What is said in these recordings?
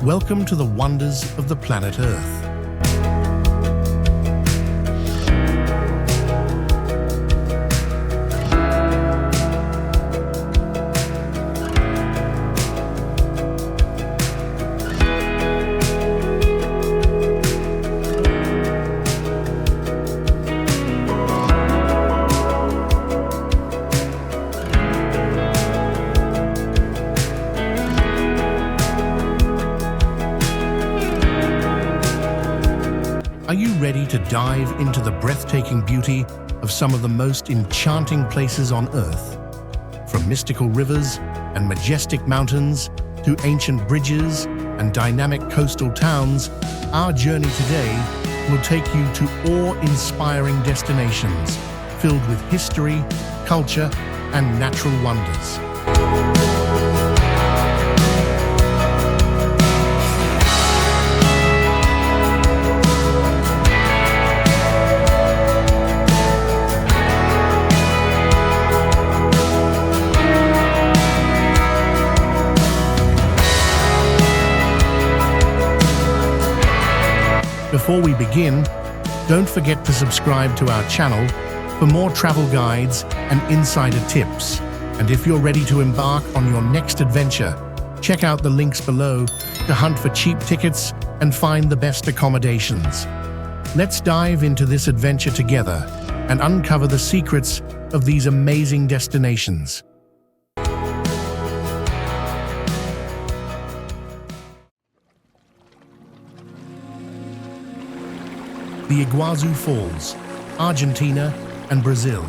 Welcome to the wonders of the planet Earth. Are you ready to dive into the breathtaking beauty of some of the most enchanting places on Earth? From mystical rivers and majestic mountains to ancient bridges and dynamic coastal towns, our journey today will take you to awe-inspiring destinations filled with history, culture, and natural wonders. Before we begin, don't forget to subscribe to our channel for more travel guides and insider tips. And if you're ready to embark on your next adventure, check out the links below to hunt for cheap tickets and find the best accommodations. Let's dive into this adventure together and uncover the secrets of these amazing destinations. The Iguazu Falls, Argentina and Brazil.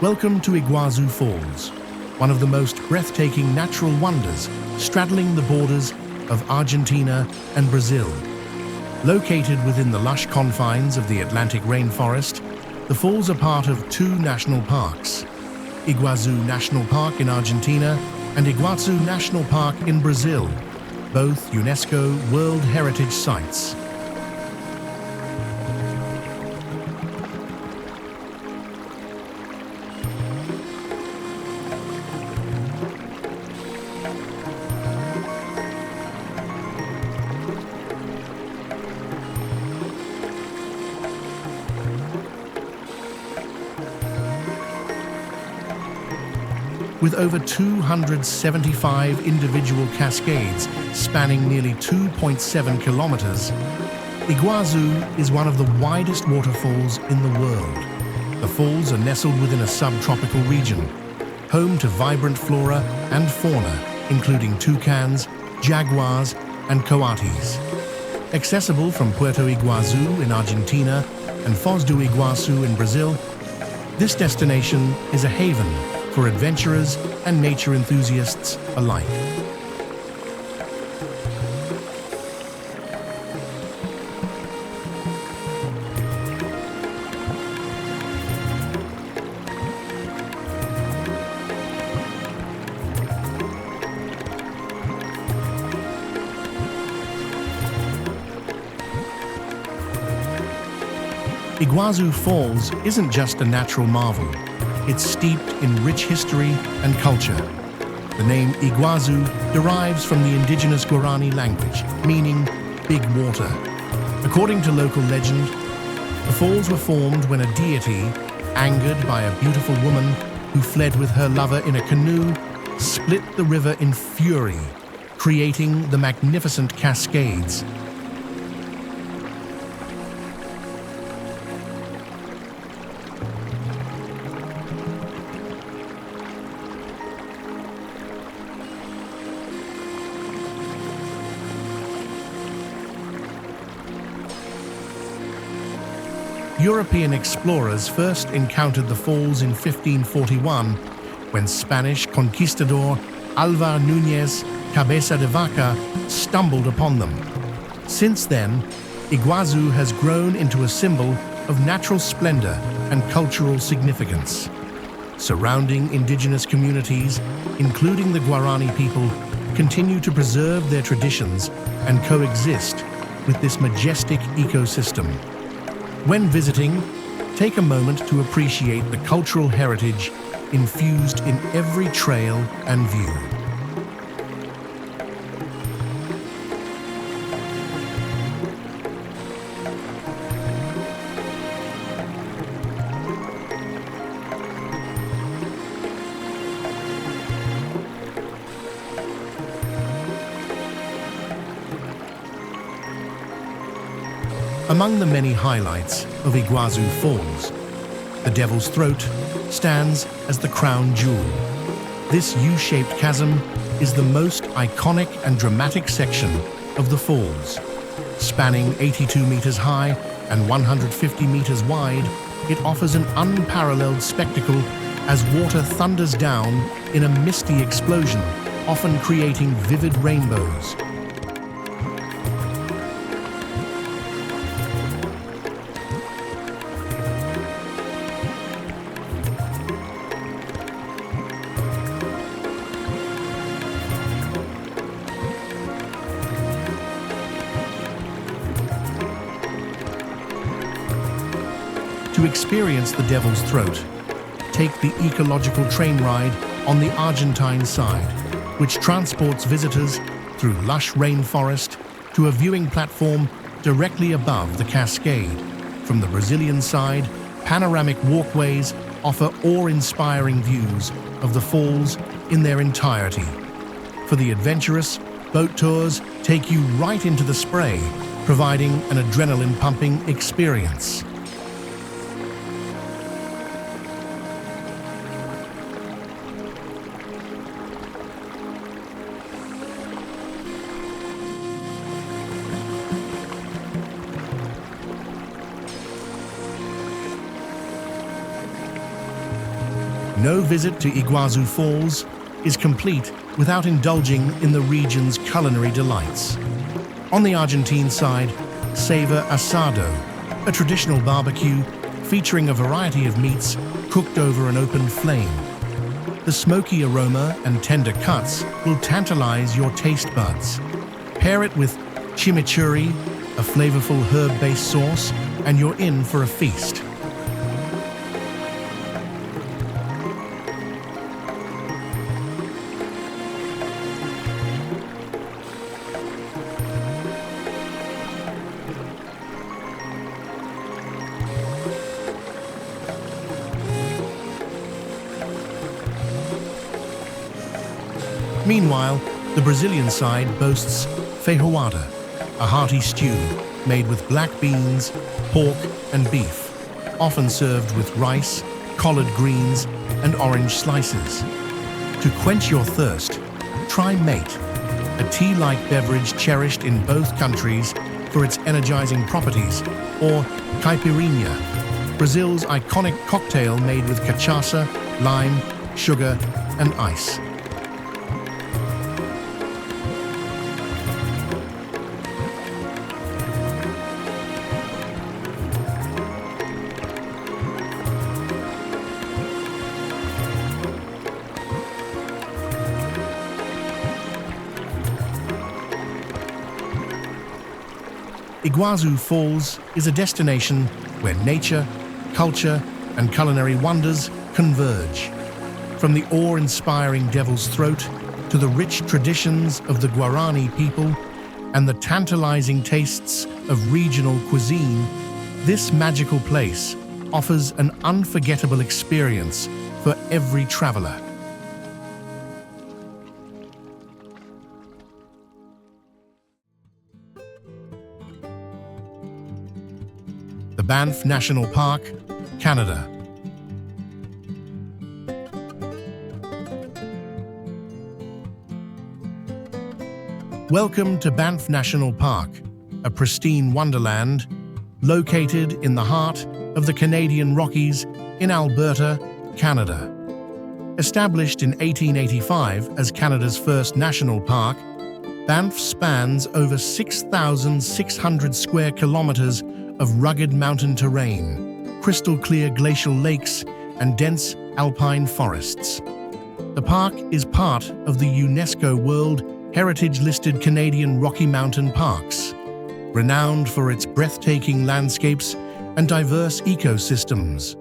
Welcome to Iguazu Falls, one of the most breathtaking natural wonders straddling the borders of Argentina and Brazil. Located within the lush confines of the Atlantic rainforest, the falls are part of two national parks, Iguazu National Park in Argentina and Iguazu National Park in Brazil, both UNESCO World Heritage Sites. With over 275 individual cascades spanning nearly 2.7 kilometers, Iguazu is one of the widest waterfalls in the world. The falls are nestled within a subtropical region, home to vibrant flora and fauna, including toucans, jaguars, and coatis. Accessible from Puerto Iguazu in Argentina and Foz do Iguaçu in Brazil, this destination is a haven for adventurers and nature enthusiasts alike. Iguazu Falls isn't just a natural marvel. It's steeped in rich history and culture. The name Iguazu derives from the indigenous Guarani language, meaning big water. According to local legend, the falls were formed when a deity, angered by a beautiful woman who fled with her lover in a canoe, split the river in fury, creating the magnificent cascades. European explorers first encountered the falls in 1541 when Spanish conquistador Alvar Núñez Cabeza de Vaca stumbled upon them. Since then, Iguazu has grown into a symbol of natural splendor and cultural significance. Surrounding indigenous communities, including the Guarani people, continue to preserve their traditions and coexist with this majestic ecosystem. When visiting, take a moment to appreciate the cultural heritage infused in every trail and view. Among the many highlights of Iguazu Falls, the Devil's Throat stands as the crown jewel. This U-shaped chasm is the most iconic and dramatic section of the falls. Spanning 82 meters high and 150 meters wide, it offers an unparalleled spectacle as water thunders down in a misty explosion, often creating vivid rainbows. To experience the Devil's Throat, take the ecological train ride on the Argentine side, which transports visitors through lush rainforest to a viewing platform directly above the cascade. From the Brazilian side, panoramic walkways offer awe-inspiring views of the falls in their entirety. For the adventurous, boat tours take you right into the spray, providing an adrenaline-pumping experience. No visit to Iguazu Falls is complete without indulging in the region's culinary delights. On the Argentine side, savor asado, a traditional barbecue featuring a variety of meats cooked over an open flame. The smoky aroma and tender cuts will tantalize your taste buds. Pair it with chimichurri, a flavorful herb-based sauce, and you're in for a feast. Meanwhile, the Brazilian side boasts feijoada, a hearty stew made with black beans, pork, and beef, often served with rice, collard greens, and orange slices. To quench your thirst, try mate, a tea-like beverage cherished in both countries for its energizing properties, or caipirinha, Brazil's iconic cocktail made with cachaça, lime, sugar, and ice. Iguazu Falls is a destination where nature, culture, and culinary wonders converge. From the awe-inspiring Devil's Throat to the rich traditions of the Guarani people and the tantalizing tastes of regional cuisine, this magical place offers an unforgettable experience for every traveler. The Banff National Park, Canada. Welcome to Banff National Park, a pristine wonderland located in the heart of the Canadian Rockies in Alberta, Canada. Established in 1885 as Canada's first national park, Banff spans over 6,600 square kilometers of rugged mountain terrain, crystal-clear glacial lakes, and dense alpine forests. The park is part of the UNESCO World Heritage-listed Canadian Rocky Mountain Parks, renowned for its breathtaking landscapes and diverse ecosystems.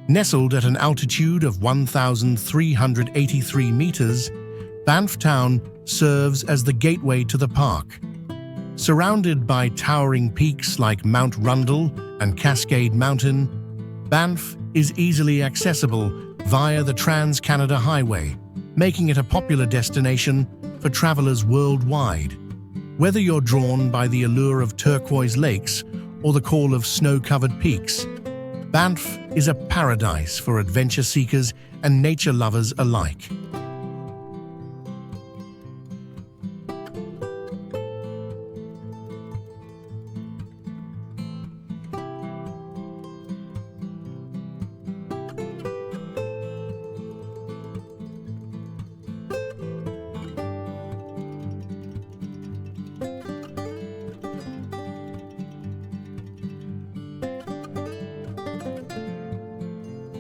Nestled at an altitude of 1,383 meters, Banff Town serves as the gateway to the park. Surrounded by towering peaks like Mount Rundle and Cascade Mountain, Banff is easily accessible via the Trans-Canada Highway, making it a popular destination for travelers worldwide. Whether you're drawn by the allure of turquoise lakes or the call of snow-covered peaks, Banff is a paradise for adventure seekers and nature lovers alike.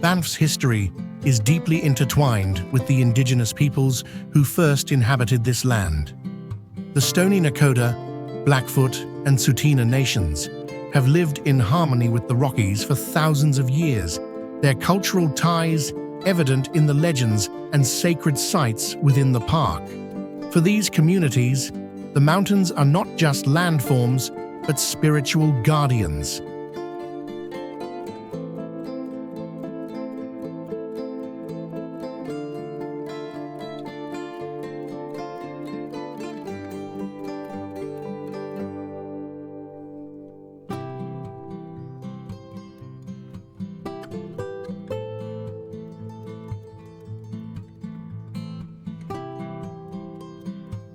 Banff's history is deeply intertwined with the indigenous peoples who first inhabited this land. The Stoney Nakoda, Blackfoot, and Tsuut'ina nations have lived in harmony with the Rockies for thousands of years, their cultural ties evident in the legends and sacred sites within the park. For these communities, the mountains are not just landforms, but spiritual guardians.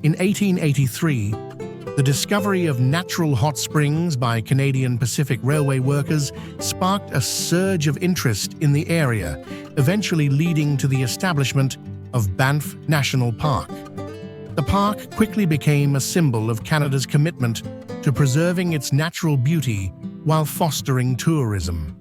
In 1883, the discovery of natural hot springs by Canadian Pacific Railway workers sparked a surge of interest in the area, eventually leading to the establishment of Banff National Park. The park quickly became a symbol of Canada's commitment to preserving its natural beauty while fostering tourism.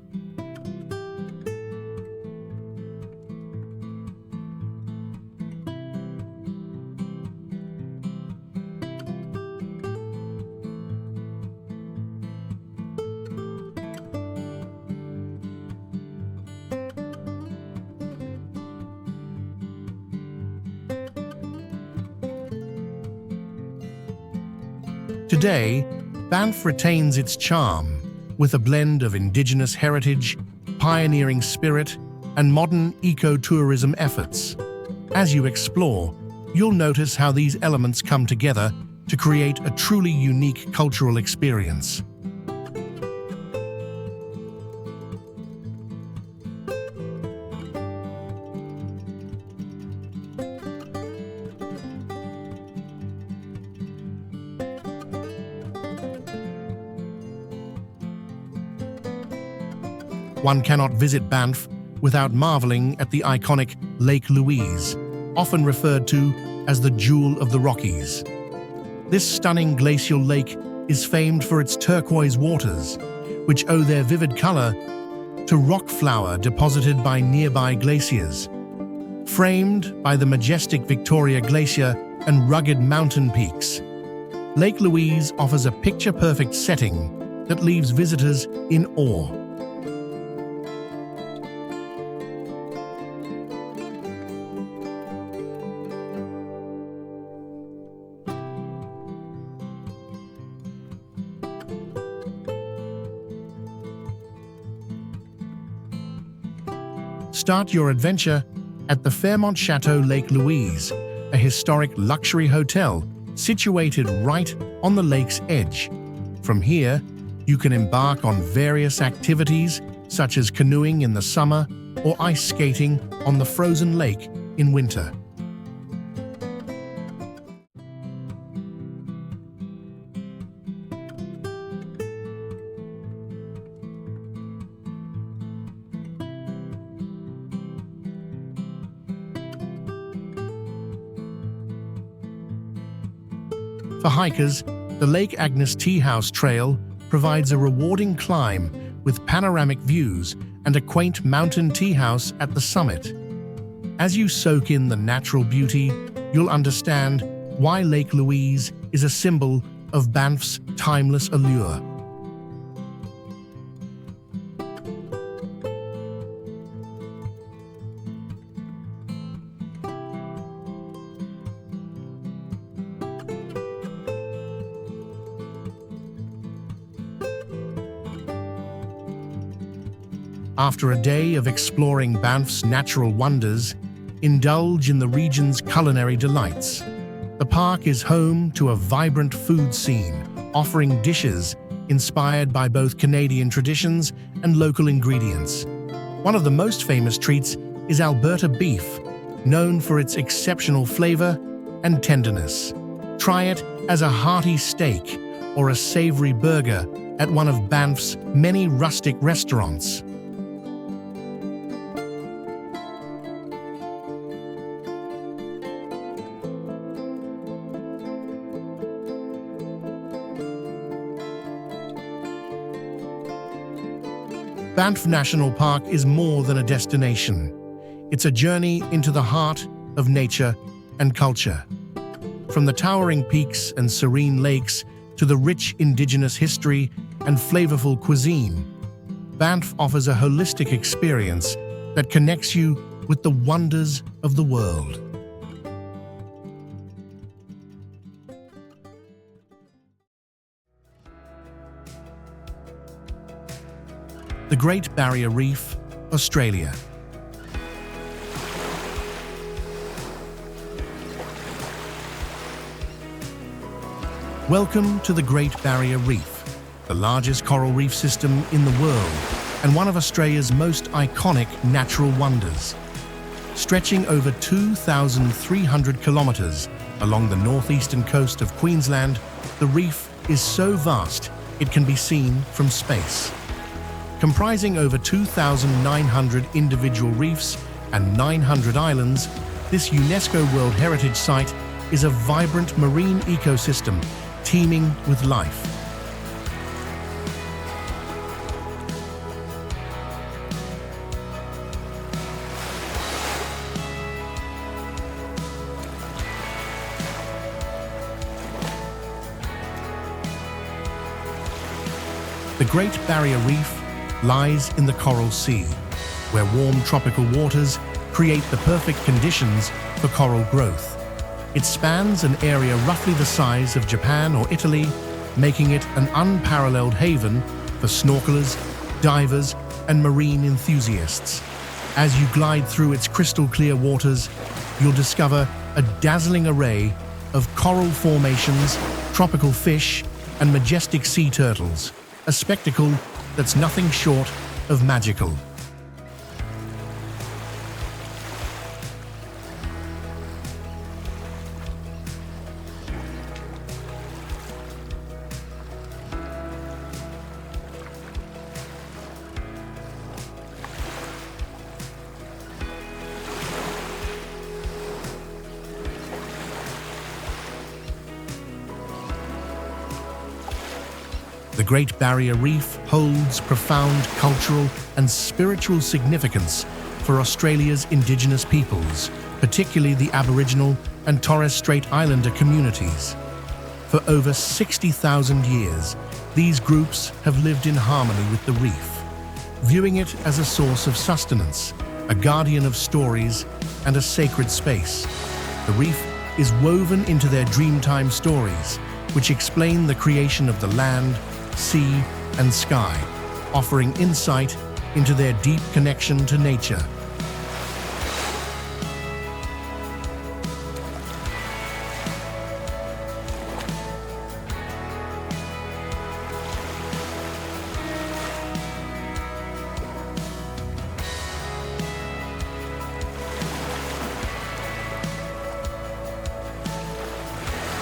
Today, Banff retains its charm with a blend of Indigenous heritage, pioneering spirit, and modern eco-tourism efforts. As you explore, you'll notice how these elements come together to create a truly unique cultural experience. One cannot visit Banff without marveling at the iconic Lake Louise, often referred to as the Jewel of the Rockies. This stunning glacial lake is famed for its turquoise waters, which owe their vivid color to rock flour deposited by nearby glaciers. Framed by the majestic Victoria Glacier and rugged mountain peaks, Lake Louise offers a picture-perfect setting that leaves visitors in awe. Start your adventure at the Fairmont Chateau Lake Louise, a historic luxury hotel situated right on the lake's edge. From here, you can embark on various activities such as canoeing in the summer or ice skating on the frozen lake in winter. For hikers, the Lake Agnes Tea House Trail provides a rewarding climb with panoramic views and a quaint mountain tea house at the summit. As you soak in the natural beauty, you'll understand why Lake Louise is a symbol of Banff's timeless allure. After a day of exploring Banff's natural wonders, indulge in the region's culinary delights. The park is home to a vibrant food scene, offering dishes inspired by both Canadian traditions and local ingredients. One of the most famous treats is Alberta beef, known for its exceptional flavor and tenderness. Try it as a hearty steak or a savory burger at one of Banff's many rustic restaurants. Banff National Park is more than a destination. It's a journey into the heart of nature and culture. From the towering peaks and serene lakes to the rich indigenous history and flavorful cuisine, Banff offers a holistic experience that connects you with the wonders of the world. The Great Barrier Reef, Australia. Welcome to the Great Barrier Reef, the largest coral reef system in the world and one of Australia's most iconic natural wonders. Stretching over 2,300 kilometres along the northeastern coast of Queensland, the reef is so vast it can be seen from space. Comprising over 2,900 individual reefs and 900 islands, this UNESCO World Heritage Site is a vibrant marine ecosystem teeming with life. The Great Barrier Reef lies in the Coral Sea, where warm tropical waters create the perfect conditions for coral growth. It spans an area roughly the size of Japan or Italy, making it an unparalleled haven for snorkelers, divers, and marine enthusiasts. As you glide through its crystal-clear waters, you'll discover a dazzling array of coral formations, tropical fish, and majestic sea turtles, a spectacle that's nothing short of magical. The Great Barrier Reef holds profound cultural and spiritual significance for Australia's Indigenous peoples, particularly the Aboriginal and Torres Strait Islander communities. For over 60,000 years, these groups have lived in harmony with the reef, viewing it as a source of sustenance, a guardian of stories, and a sacred space. The reef is woven into their Dreamtime stories, which explain the creation of the land, sea, and sky, offering insight into their deep connection to nature.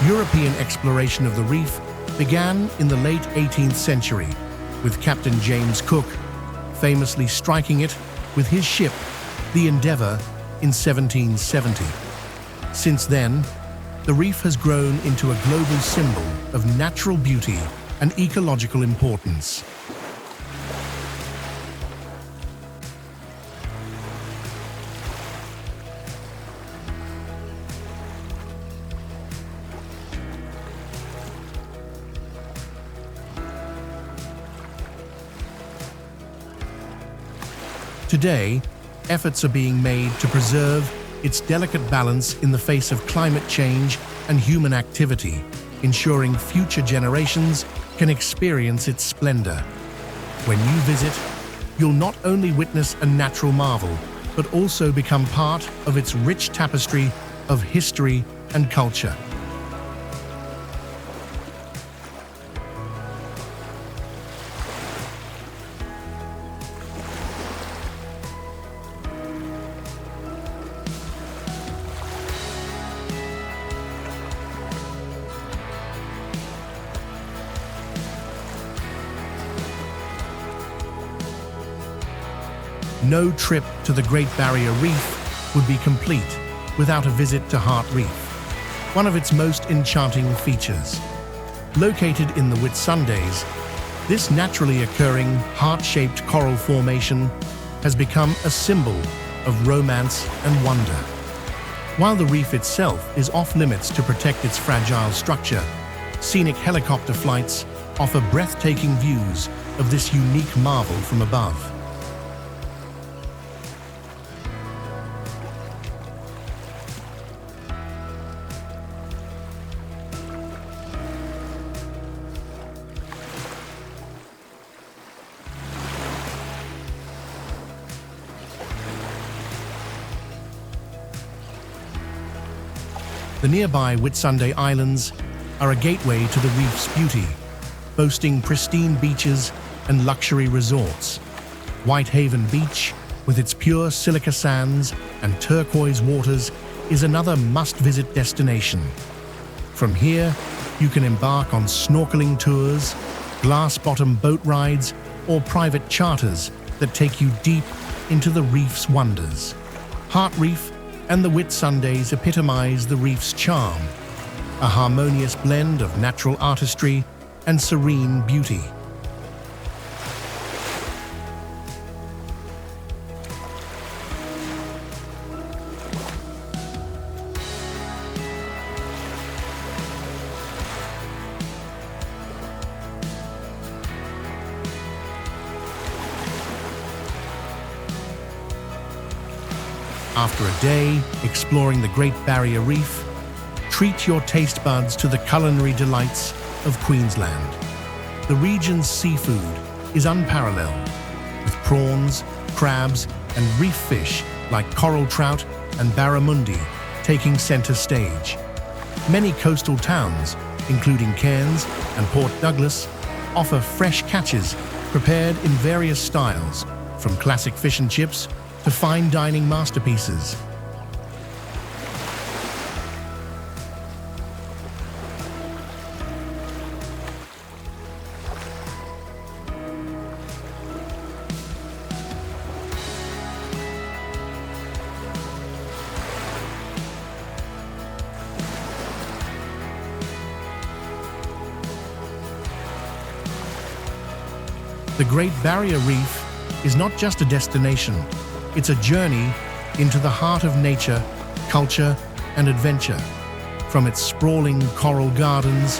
European exploration of the reef began in the late 18th century, with Captain James Cook famously striking it with his ship, the Endeavour, in 1770. Since then, the reef has grown into a global symbol of natural beauty and ecological importance. Today, efforts are being made to preserve its delicate balance in the face of climate change and human activity, ensuring future generations can experience its splendor. When you visit, you'll not only witness a natural marvel, but also become part of its rich tapestry of history and culture. No trip to the Great Barrier Reef would be complete without a visit to Heart Reef, one of its most enchanting features. Located in the Whitsundays, this naturally occurring heart-shaped coral formation has become a symbol of romance and wonder. While the reef itself is off-limits to protect its fragile structure, scenic helicopter flights offer breathtaking views of this unique marvel from above. The nearby Whitsunday Islands are a gateway to the reef's beauty, boasting pristine beaches and luxury resorts. Whitehaven Beach, with its pure silica sands and turquoise waters, is another must-visit destination. From here, you can embark on snorkeling tours, glass-bottom boat rides, or private charters that take you deep into the reef's wonders. Heart Reef and the Whitsundays epitomize the reef's charm, a harmonious blend of natural artistry and serene beauty. After a day exploring the Great Barrier Reef, treat your taste buds to the culinary delights of Queensland. The region's seafood is unparalleled, with prawns, crabs, and reef fish like coral trout and barramundi taking center stage. Many coastal towns, including Cairns and Port Douglas, offer fresh catches prepared in various styles, from classic fish and chips to fine dining masterpieces. The Great Barrier Reef is not just a destination, it's a journey into the heart of nature, culture, and adventure. From its sprawling coral gardens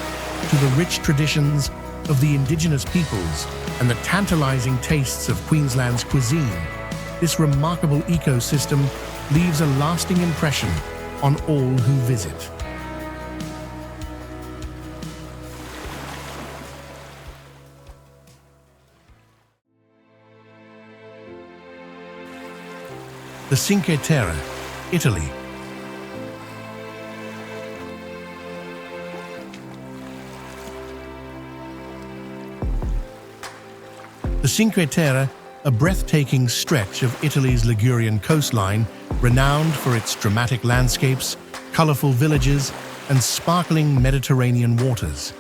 to the rich traditions of the indigenous peoples and the tantalizing tastes of Queensland's cuisine, this remarkable ecosystem leaves a lasting impression on all who visit. The Cinque Terre, Italy. The Cinque Terre, a breathtaking stretch of Italy's Ligurian coastline, renowned for its dramatic landscapes, colorful villages, and sparkling Mediterranean waters.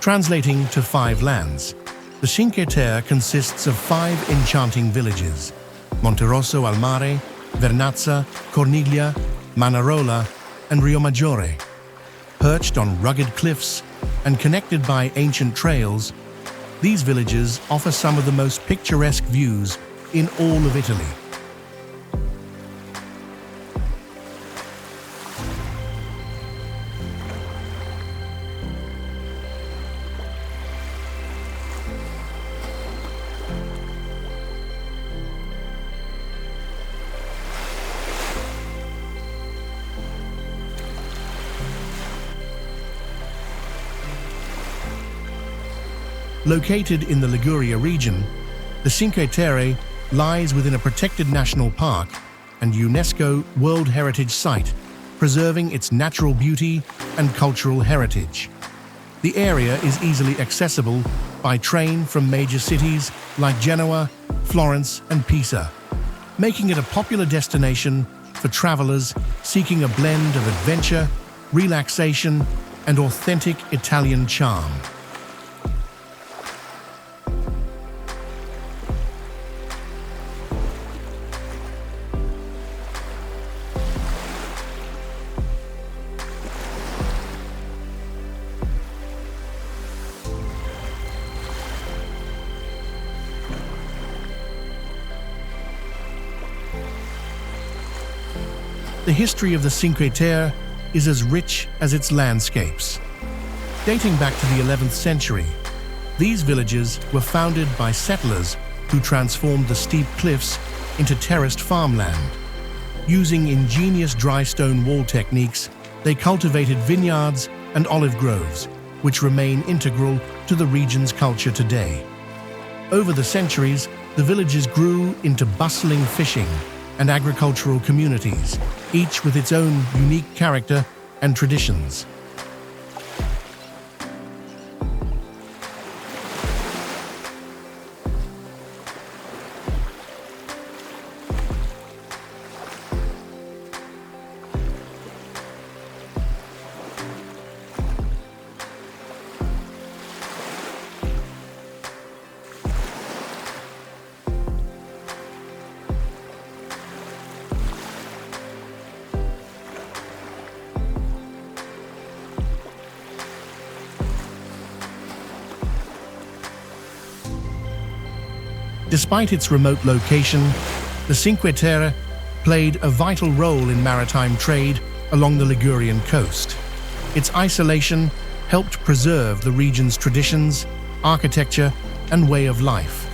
Translating to 5 lands, the Cinque Terre consists of 5 enchanting villages: Monterosso al Mare, Vernazza, Corniglia, Manarola, and Riomaggiore. Perched on rugged cliffs and connected by ancient trails, these villages offer some of the most picturesque views in all of Italy. Located in the Liguria region, The Cinque Terre lies within a protected national park and UNESCO World Heritage Site, preserving its natural beauty and cultural heritage. The area is easily accessible by train from major cities like Genoa, Florence, and Pisa, making it a popular destination for travelers seeking a blend of adventure, relaxation, and authentic Italian charm. The history of the Cinque Terre is as rich as its landscapes. Dating back to the 11th century, these villages were founded by settlers who transformed the steep cliffs into terraced farmland. Using ingenious dry stone wall techniques, they cultivated vineyards and olive groves, which remain integral to the region's culture today. Over the centuries, the villages grew into bustling fishing and agricultural communities, each with its own unique character and traditions. Despite its remote location, the Cinque Terre played a vital role in maritime trade along the Ligurian coast. Its isolation helped preserve the region's traditions, architecture, and way of life.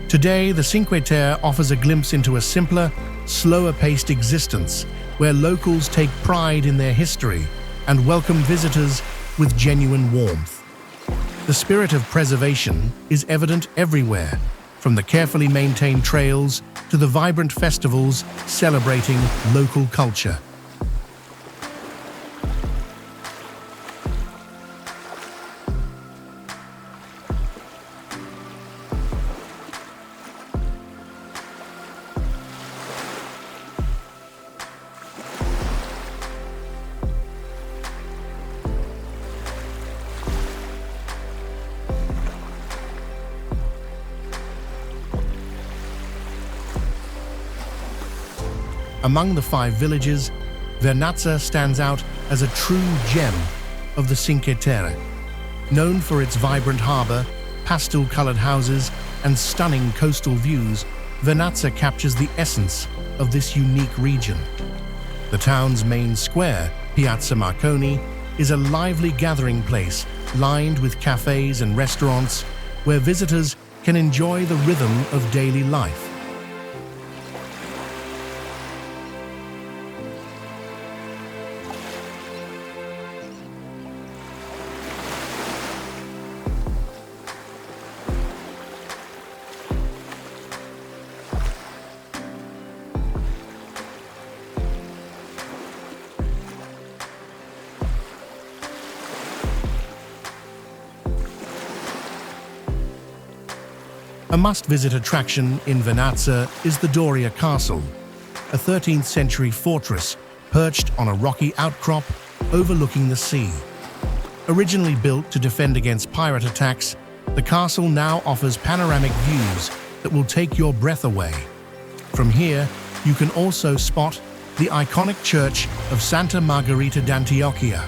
Today, the Cinque Terre offers a glimpse into a simpler, slower-paced existence where locals take pride in their history and welcome visitors with genuine warmth. The spirit of preservation is evident everywhere, from the carefully maintained trails to the vibrant festivals celebrating local culture. Among the 5 villages, Vernazza stands out as a true gem of the Cinque Terre. Known for its vibrant harbor, pastel-colored houses, and stunning coastal views, Vernazza captures the essence of this unique region. The town's main square, Piazza Marconi, is a lively gathering place lined with cafes and restaurants where visitors can enjoy the rhythm of daily life. A must-visit attraction in Vernazza is the Doria Castle, a 13th century fortress perched on a rocky outcrop overlooking the sea. Originally built to defend against pirate attacks, the castle now offers panoramic views that will take your breath away. From here, you can also spot the iconic church of Santa Margherita d'Antiochia,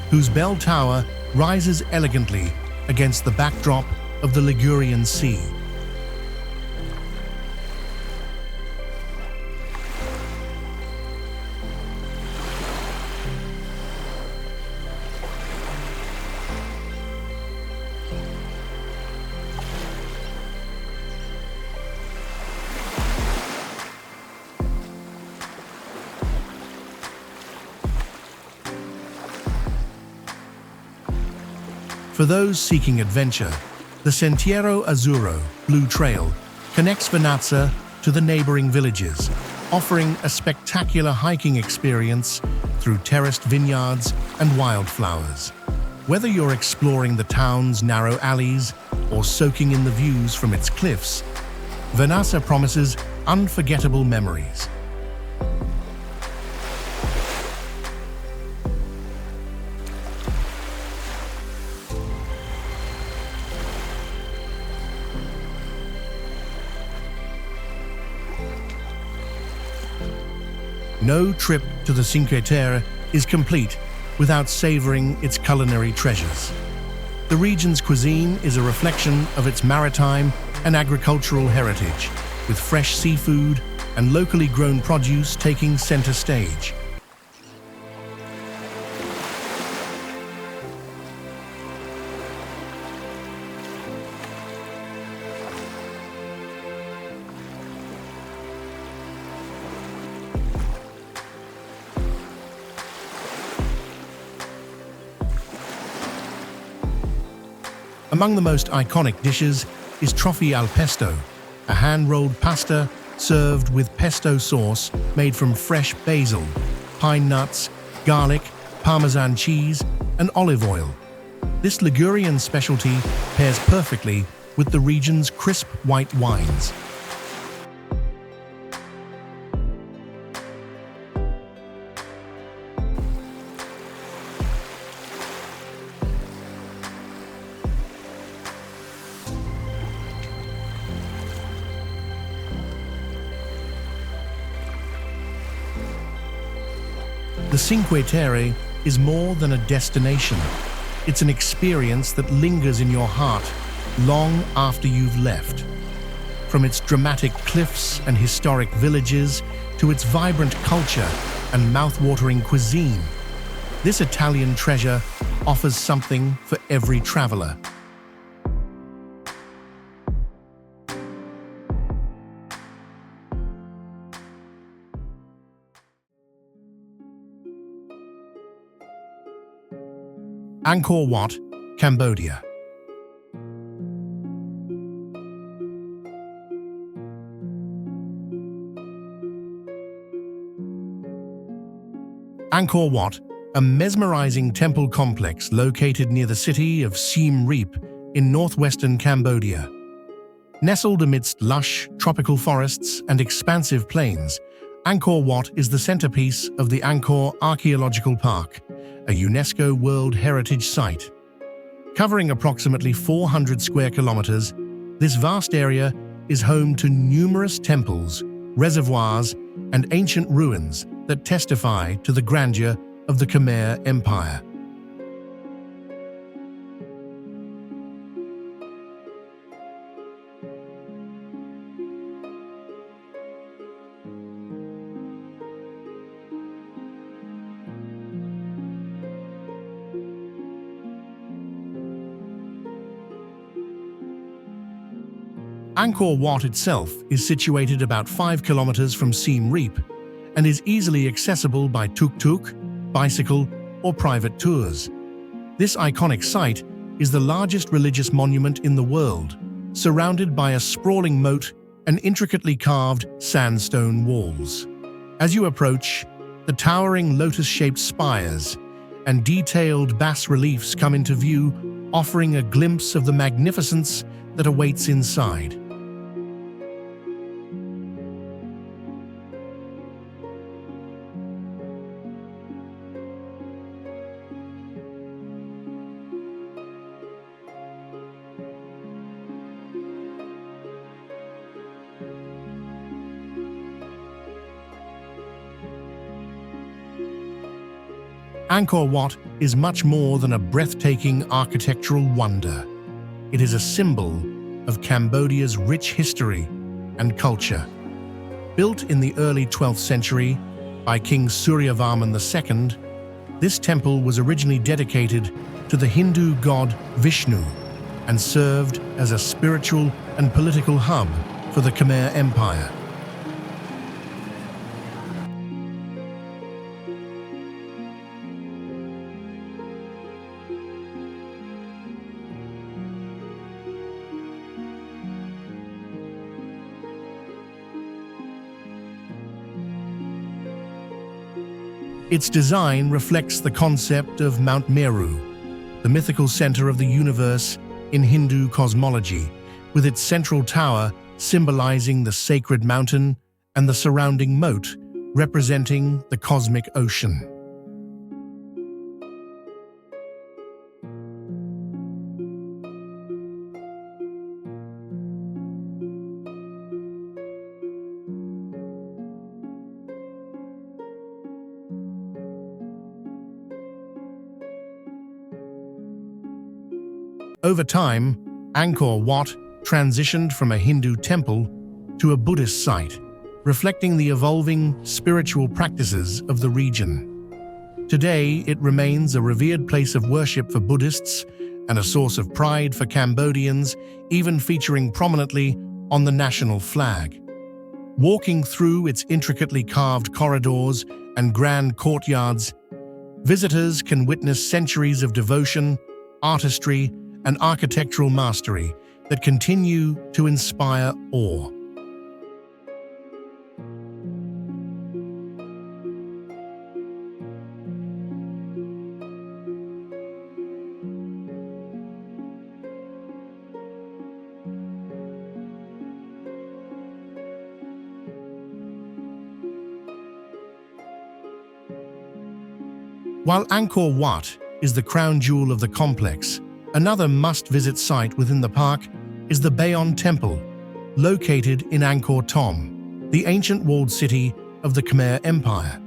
whose bell tower rises elegantly against the backdrop of the Ligurian Sea. For those seeking adventure, the Sentiero Azzurro Blue Trail connects Vernazza to the neighboring villages, offering a spectacular hiking experience through terraced vineyards and wildflowers. Whether you're exploring the town's narrow alleys or soaking in the views from its cliffs, Vernazza promises unforgettable memories. No trip to the Cinque Terre is complete without savoring its culinary treasures. The region's cuisine is a reflection of its maritime and agricultural heritage, with fresh seafood and locally grown produce taking center stage. Among the most iconic dishes is trofie al pesto, a hand-rolled pasta served with pesto sauce made from fresh basil, pine nuts, garlic, Parmesan cheese, and olive oil. This Ligurian specialty pairs perfectly with the region's crisp white wines. The Cinque Terre is more than a destination. It's an experience that lingers in your heart long after you've left. From its dramatic cliffs and historic villages to its vibrant culture and mouth-watering cuisine, this Italian treasure offers something for every traveler. Angkor Wat, Cambodia. Angkor Wat, a mesmerizing temple complex located near the city of Siem Reap in northwestern Cambodia. Nestled amidst lush, tropical forests and expansive plains, Angkor Wat is the centerpiece of the Angkor Archaeological Park, a UNESCO World Heritage Site. Covering approximately 400 square kilometers, this vast area is home to numerous temples, reservoirs, and ancient ruins that testify to the grandeur of the Khmer Empire. Angkor Wat itself is situated about 5 kilometers from Siem Reap and is easily accessible by tuk-tuk, bicycle, or private tours. This iconic site is the largest religious monument in the world, surrounded by a sprawling moat and intricately carved sandstone walls. As you approach, the towering lotus-shaped spires and detailed bas-reliefs come into view, offering a glimpse of the magnificence that awaits inside. Angkor Wat is much more than a breathtaking architectural wonder. It is a symbol of Cambodia's rich history and culture. Built in the early 12th century by King Suryavarman II, this temple was originally dedicated to the Hindu god Vishnu and served as a spiritual and political hub for the Khmer Empire. Its design reflects the concept of Mount Meru, the mythical center of the universe in Hindu cosmology, with its central tower symbolizing the sacred mountain and the surrounding moat representing the cosmic ocean. Over time, Angkor Wat transitioned from a Hindu temple to a Buddhist site, reflecting the evolving spiritual practices of the region. Today, it remains a revered place of worship for Buddhists and a source of pride for Cambodians, even featuring prominently on the national flag. Walking through its intricately carved corridors and grand courtyards, visitors can witness centuries of devotion, artistry, and architectural mastery that continue to inspire awe. While Angkor Wat is the crown jewel of the complex, another must-visit site within the park is the Bayon Temple, located in Angkor Thom, the ancient walled city of the Khmer Empire.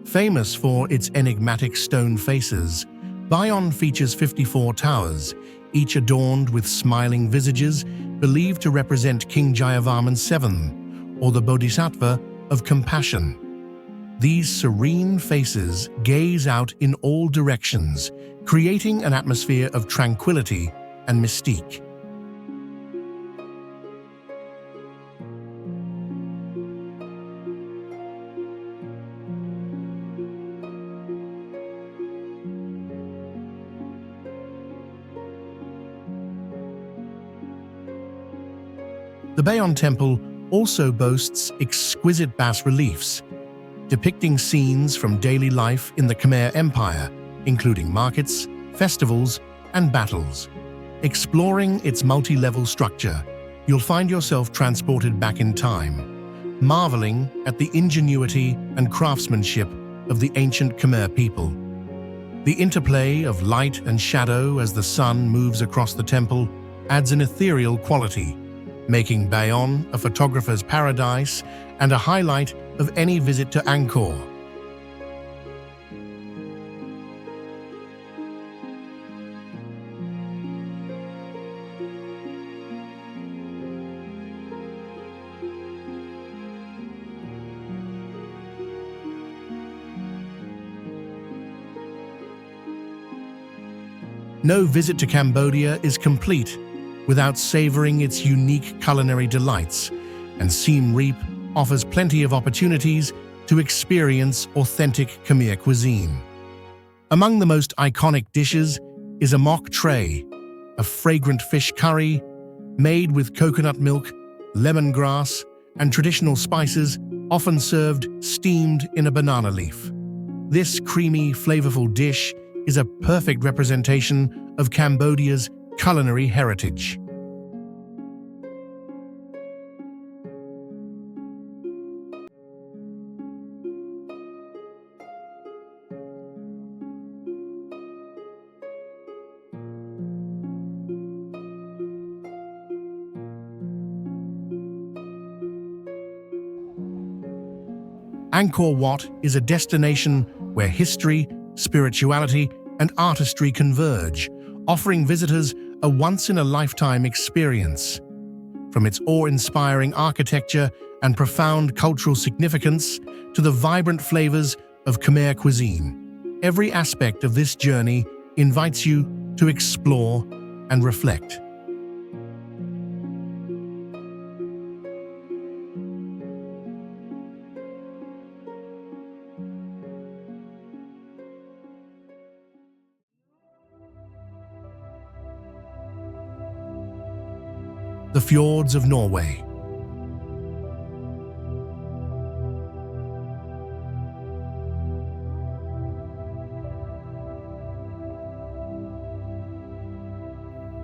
Famous for its enigmatic stone faces, Bayon features 54 towers, each adorned with smiling visages believed to represent King Jayavarman VII, or the Bodhisattva of compassion. These serene faces gaze out in all directions, creating an atmosphere of tranquility and mystique. The Bayon Temple also boasts exquisite bas-reliefs, depicting scenes from daily life in the Khmer Empire, including markets, festivals, and battles. Exploring its multi-level structure, you'll find yourself transported back in time, marveling at the ingenuity and craftsmanship of the ancient Khmer people. The interplay of light and shadow as the sun moves across the temple adds an ethereal quality, making Bayon a photographer's paradise and a highlight of any visit to Angkor. No visit to Cambodia is complete without savoring its unique culinary delights, and Siem Reap offers plenty of opportunities to experience authentic Khmer cuisine. Among the most iconic dishes is a mok tray, a fragrant fish curry made with coconut milk, lemongrass, and traditional spices, often served steamed in a banana leaf. This creamy, flavorful dish is a perfect representation of Cambodia's culinary heritage. Angkor Wat is a destination where history, spirituality, and artistry converge, offering visitors a once-in-a-lifetime experience. From its awe-inspiring architecture and profound cultural significance to the vibrant flavors of Khmer cuisine, every aspect of this journey invites you to explore and reflect. The fjords of Norway.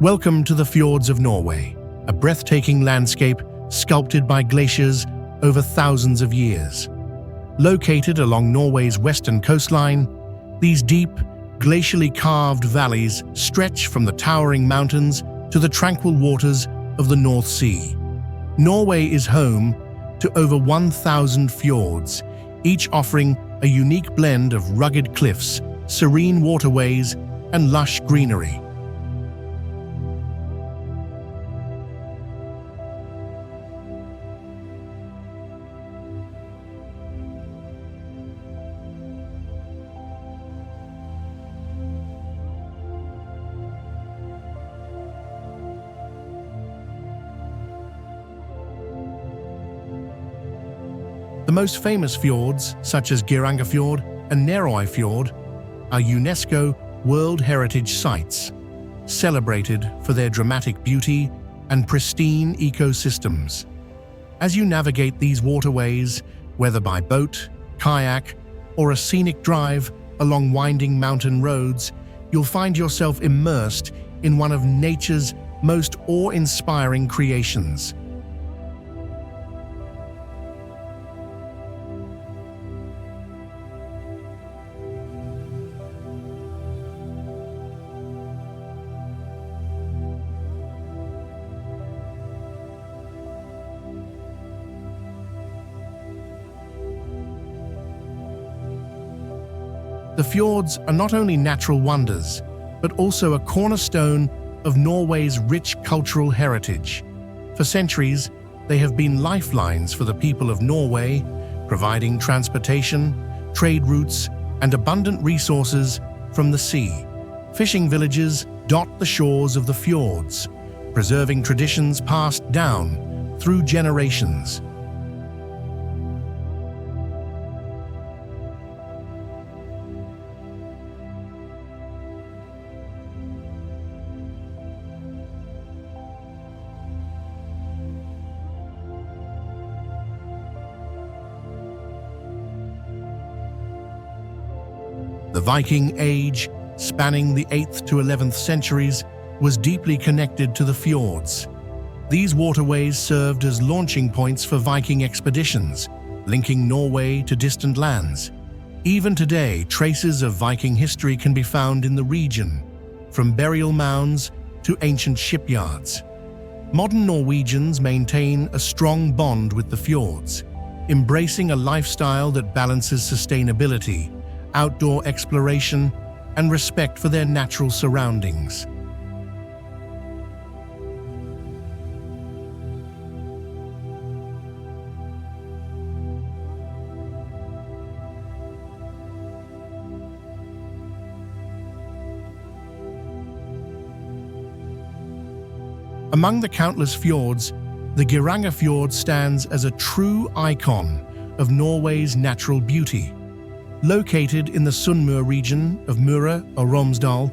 Welcome to the fjords of Norway, a breathtaking landscape sculpted by glaciers over thousands of years. Located along Norway's western coastline, these deep, glacially carved valleys stretch from the towering mountains to the tranquil waters of the North Sea. Norway is home to over 1,000 fjords, each offering a unique blend of rugged cliffs, serene waterways, and lush greenery. The most famous fjords, such as Fjord and Norway Fjord, are UNESCO World Heritage Sites, celebrated for their dramatic beauty and pristine ecosystems. As you navigate these waterways, whether by boat, kayak, or a scenic drive along winding mountain roads, you'll find yourself immersed in one of nature's most awe-inspiring creations. The fjords are not only natural wonders, but also a cornerstone of Norway's rich cultural heritage. For centuries, they have been lifelines for the people of Norway, providing transportation, trade routes, and abundant resources from the sea. Fishing villages dot the shores of the fjords, preserving traditions passed down through generations. The Viking Age, spanning the 8th to 11th centuries, was deeply connected to the fjords. These waterways served as launching points for Viking expeditions, linking Norway to distant lands. Even today, traces of Viking history can be found in the region, from burial mounds to ancient shipyards. Modern Norwegians maintain a strong bond with the fjords, embracing a lifestyle that balances sustainability, outdoor exploration, and respect for their natural surroundings. Among the countless fjords, the Fjord stands as a true icon of Norway's natural beauty. Located in the Sunnmøre region of Møre og Romsdal,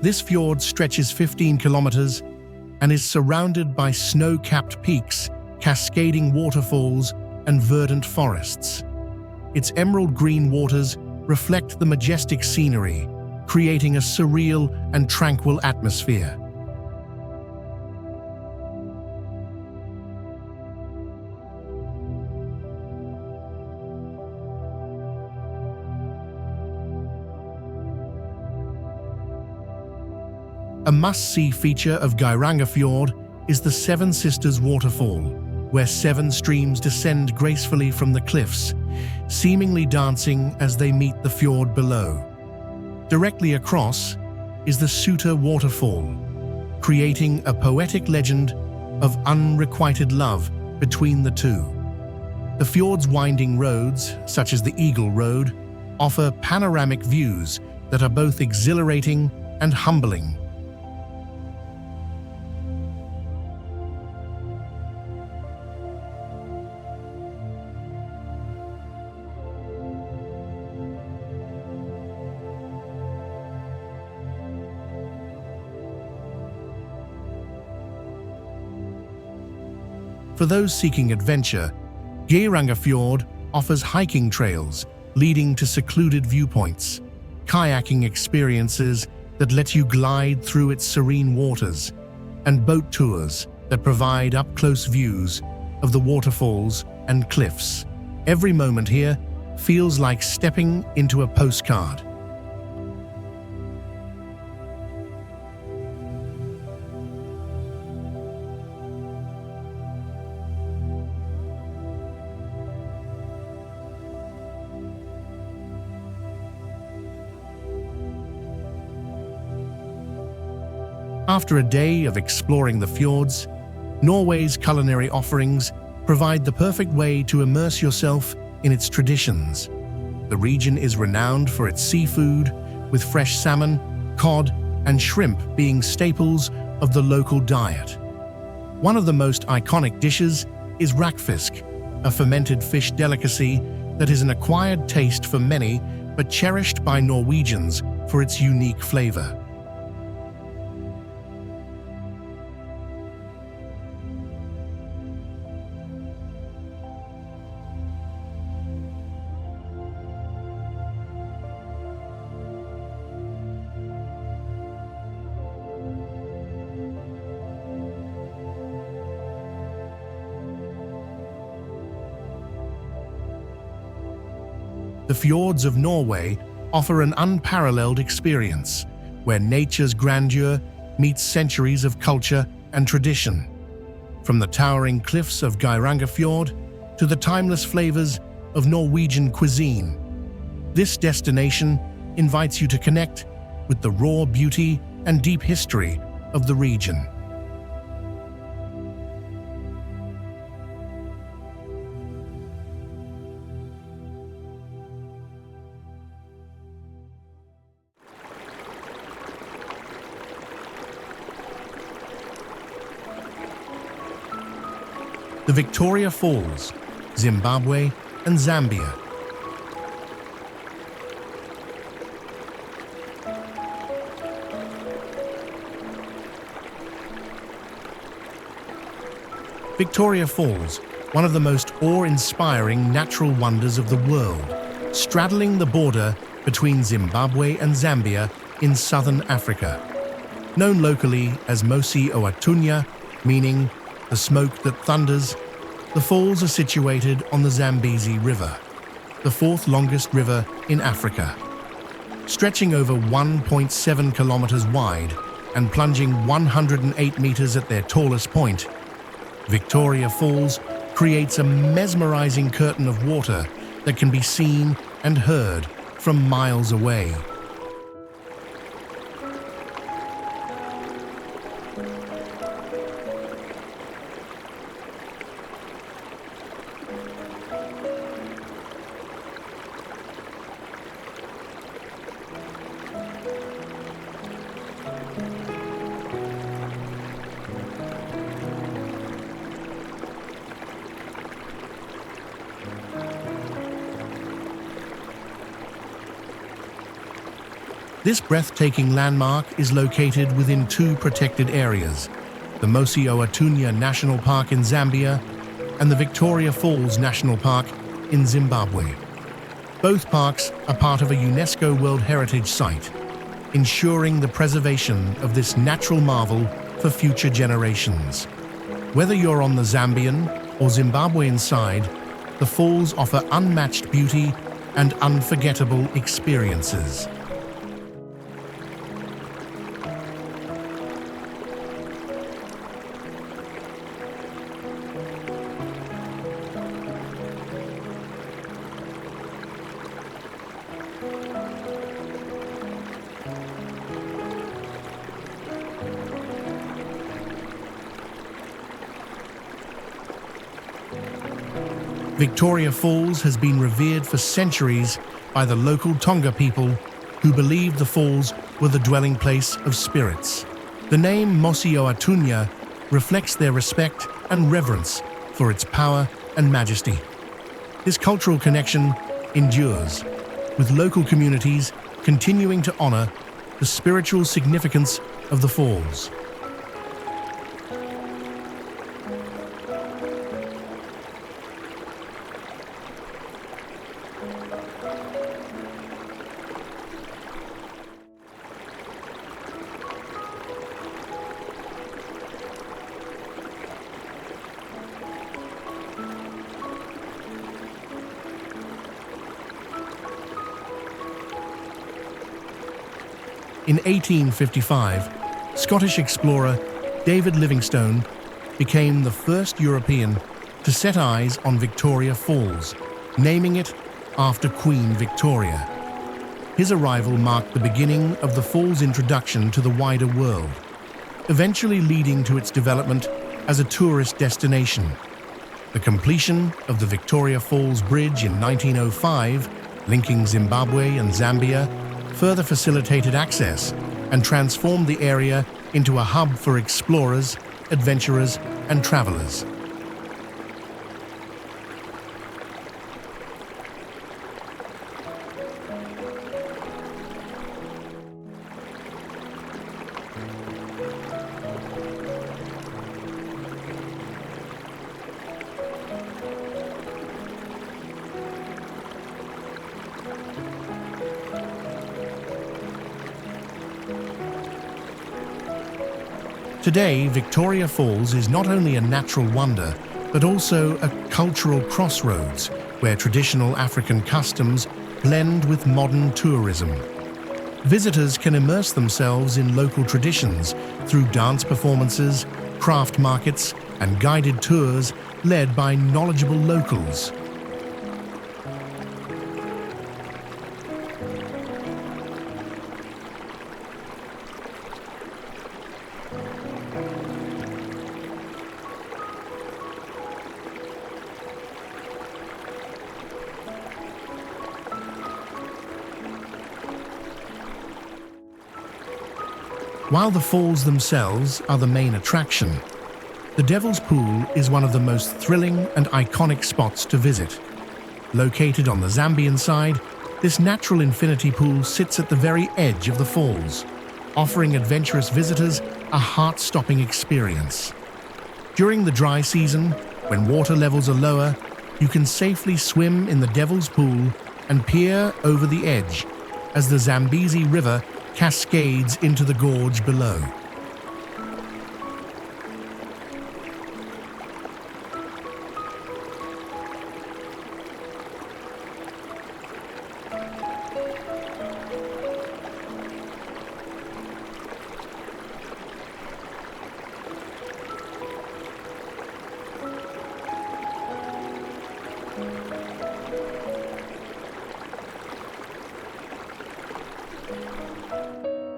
this fjord stretches 15 kilometers and is surrounded by snow-capped peaks, cascading waterfalls, and verdant forests. Its emerald green waters reflect the majestic scenery, creating a surreal and tranquil atmosphere. A must-see feature of Fjord is the Seven Sisters Waterfall, where 7 streams descend gracefully from the cliffs, seemingly dancing as they meet the fjord below. Directly across is the Suta Waterfall, creating a poetic legend of unrequited love between the two. The fjord's winding roads, such as the Eagle Road, offer panoramic views that are both exhilarating and humbling. For those seeking adventure, Fjord offers hiking trails leading to secluded viewpoints, kayaking experiences, that lets you glide through its serene waters, and boat tours that provide up-close views of the waterfalls and cliffs. Every moment here feels like stepping into a postcard. After a day of exploring the fjords, Norway's culinary offerings provide the perfect way to immerse yourself in its traditions. The region is renowned for its seafood, with fresh salmon, cod, and shrimp being staples of the local diet. One of the most iconic dishes is rakfisk, a fermented fish delicacy that is an acquired taste for many but cherished by Norwegians for its unique flavor. The fjords of Norway offer an unparalleled experience, where nature's grandeur meets centuries of culture and tradition. From the towering cliffs of Geirangerfjord to the timeless flavors of Norwegian cuisine, this destination invites you to connect with the raw beauty and deep history of the region. The Victoria Falls, Zimbabwe, and Zambia. Victoria Falls, one of the most awe-inspiring natural wonders of the world, straddling the border between Zimbabwe and Zambia in southern Africa. Known locally as Mosi Oatunya, meaning the smoke that thunders, the falls are situated on the Zambezi River, the fourth longest river in Africa. Stretching over 1.7 kilometers wide and plunging 108 meters at their tallest point, Victoria Falls creates a mesmerizing curtain of water that can be seen and heard from miles away. This breathtaking landmark is located within two protected areas, the Mosi Oatunya National Park in Zambia and the Victoria Falls National Park in Zimbabwe. Both parks are part of a UNESCO World Heritage Site, ensuring the preservation of this natural marvel for future generations. Whether you're on the Zambian or Zimbabwean side, the falls offer unmatched beauty and unforgettable experiences. Victoria Falls has been revered for centuries by the local Tonga people who believed the falls were the dwelling place of spirits. The name Mosi Oatunya reflects their respect and reverence for its power and majesty. This cultural connection endures, with local communities continuing to honor the spiritual significance of the falls. In 1855, Scottish explorer David Livingstone became the first European to set eyes on Victoria Falls, naming it after Queen Victoria. His arrival marked the beginning of the fall's introduction to the wider world, eventually leading to its development as a tourist destination. The completion of the Victoria Falls Bridge in 1905, linking Zimbabwe and Zambia, further facilitated access and transformed the area into a hub for explorers, adventurers, and travelers. Today, Victoria Falls is not only a natural wonder, but also a cultural crossroads where traditional African customs blend with modern tourism. Visitors can immerse themselves in local traditions through dance performances, craft markets, and guided tours led by knowledgeable locals. While the falls themselves are the main attraction, the Devil's Pool is one of the most thrilling and iconic spots to visit. Located on the Zambian side, this natural infinity pool sits at the very edge of the falls, offering adventurous visitors a heart-stopping experience. During the dry season, when water levels are lower, you can safely swim in the Devil's Pool and peer over the edge as the Zambezi River cascades into the gorge below.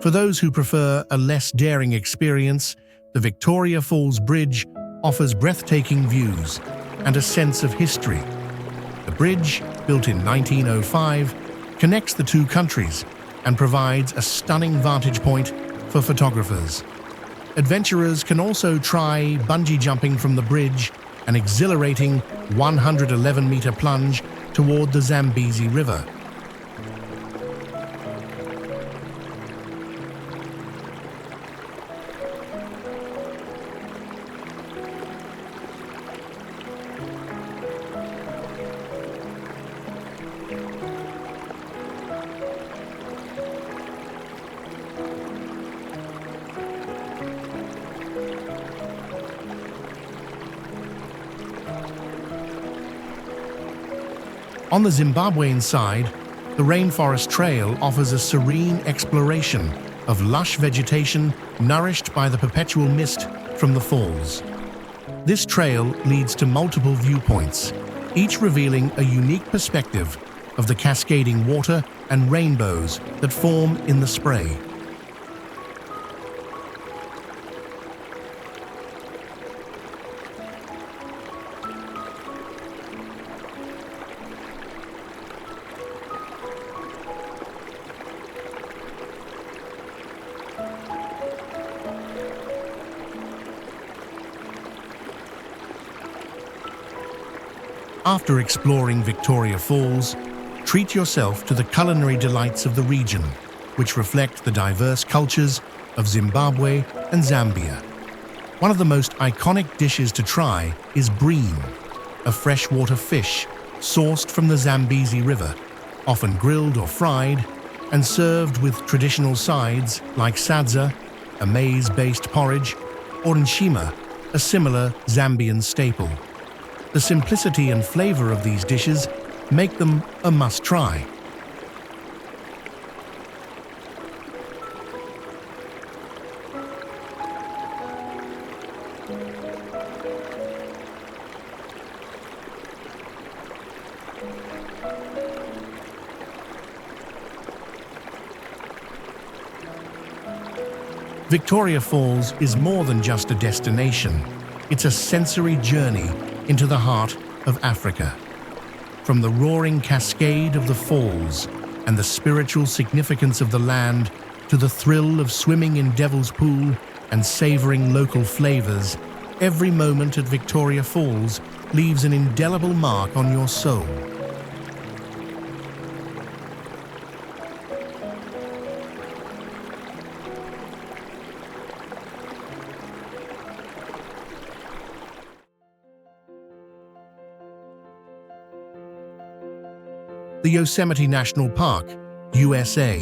For those who prefer a less daring experience, the Victoria Falls Bridge offers breathtaking views and a sense of history. The bridge, built in 1905, connects the two countries and provides a stunning vantage point for photographers. Adventurers can also try bungee jumping from the bridge, an exhilarating 111-meter plunge toward the Zambezi River. On the Zimbabwean side, the Rainforest Trail offers a serene exploration of lush vegetation nourished by the perpetual mist from the falls. This trail leads to multiple viewpoints, each revealing a unique perspective of the cascading water and rainbows that form in the spray. After exploring Victoria Falls, treat yourself to the culinary delights of the region, which reflect the diverse cultures of Zimbabwe and Zambia. One of the most iconic dishes to try is bream, a freshwater fish sourced from the Zambezi River, often grilled or fried, and served with traditional sides like sadza, a maize-based porridge, or nshima, a similar Zambian staple. The simplicity and flavor of these dishes make them a must-try. Victoria Falls is more than just a destination. It's a sensory journey into the heart of Africa. From the roaring cascade of the falls and the spiritual significance of the land to the thrill of swimming in Devil's Pool and savoring local flavors, every moment at Victoria Falls leaves an indelible mark on your soul. The Yosemite National Park, USA.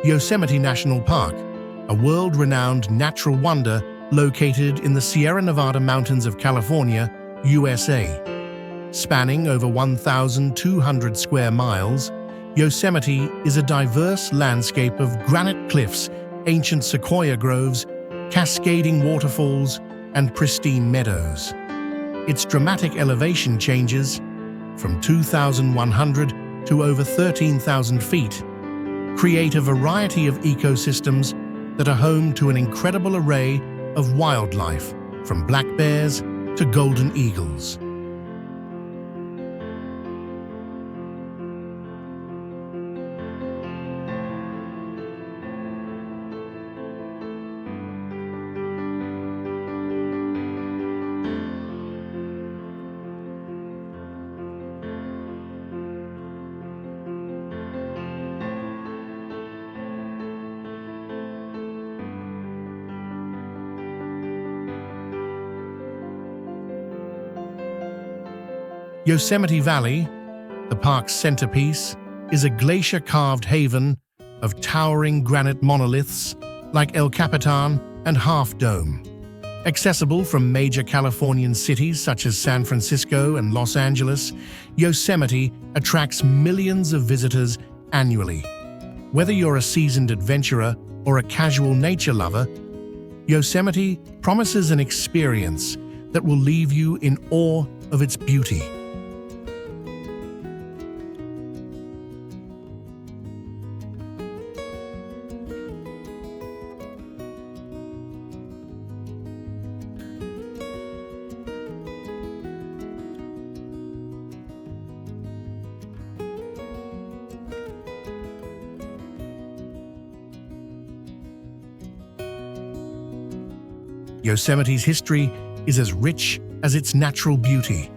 Yosemite National Park, a world-renowned natural wonder located in the Sierra Nevada mountains of California, USA. Spanning over 1,200 square miles, Yosemite is a diverse landscape of granite cliffs, ancient sequoia groves, cascading waterfalls, and pristine meadows. Its dramatic elevation changes from 2,100 to over 13,000 feet, create a variety of ecosystems that are home to an incredible array of wildlife, from black bears to golden eagles. Yosemite Valley, the park's centerpiece, is a glacier-carved haven of towering granite monoliths like El Capitan and Half Dome. Accessible from major Californian cities such as San Francisco and Los Angeles, Yosemite attracts millions of visitors annually. Whether you're a seasoned adventurer or a casual nature lover, Yosemite promises an experience that will leave you in awe of its beauty. Yosemite's history is as rich as its natural beauty.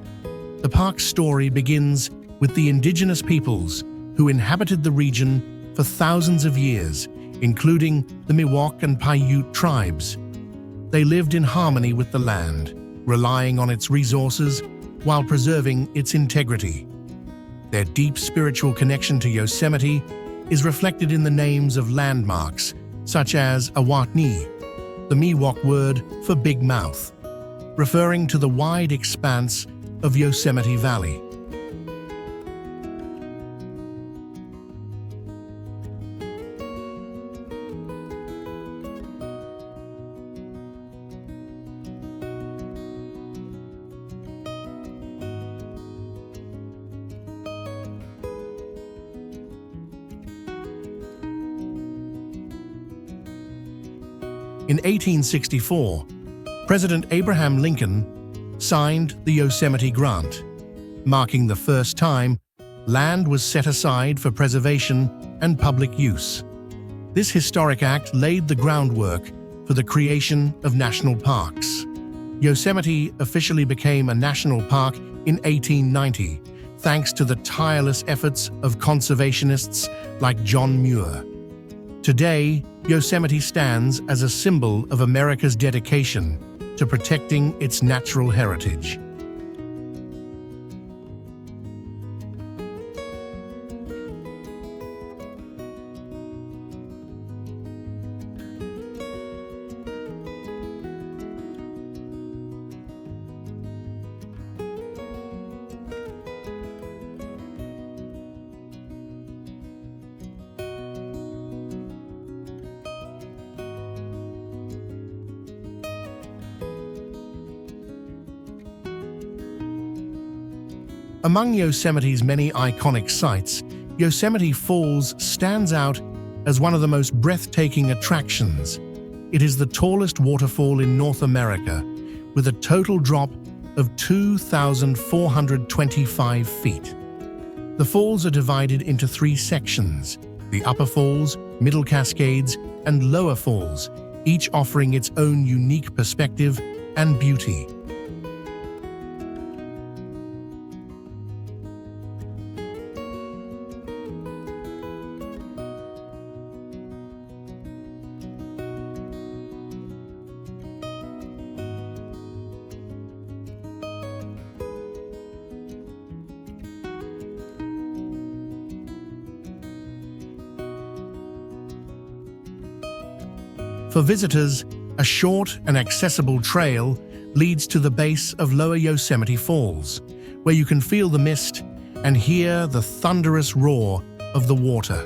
The park's story begins with the indigenous peoples who inhabited the region for thousands of years, including the Miwok and Paiute tribes. They lived in harmony with the land, relying on its resources while preserving its integrity. Their deep spiritual connection to Yosemite is reflected in the names of landmarks such as Awatni, the Miwok word for big mouth, referring to the wide expanse of Yosemite Valley. In 1864, President Abraham Lincoln signed the Yosemite Grant, marking the first time land was set aside for preservation and public use. This historic act laid the groundwork for the creation of national parks. Yosemite officially became a national park in 1890, thanks to the tireless efforts of conservationists like John Muir. Today, Yosemite stands as a symbol of America's dedication to protecting its natural heritage. Among Yosemite's many iconic sights, Yosemite Falls stands out as one of the most breathtaking attractions. It is the tallest waterfall in North America, with a total drop of 2,425 feet. The falls are divided into three sections: the Upper Falls, Middle Cascades, and Lower Falls, each offering its own unique perspective and beauty. For visitors, a short and accessible trail leads to the base of Lower Yosemite Falls, where you can feel the mist and hear the thunderous roar of the water.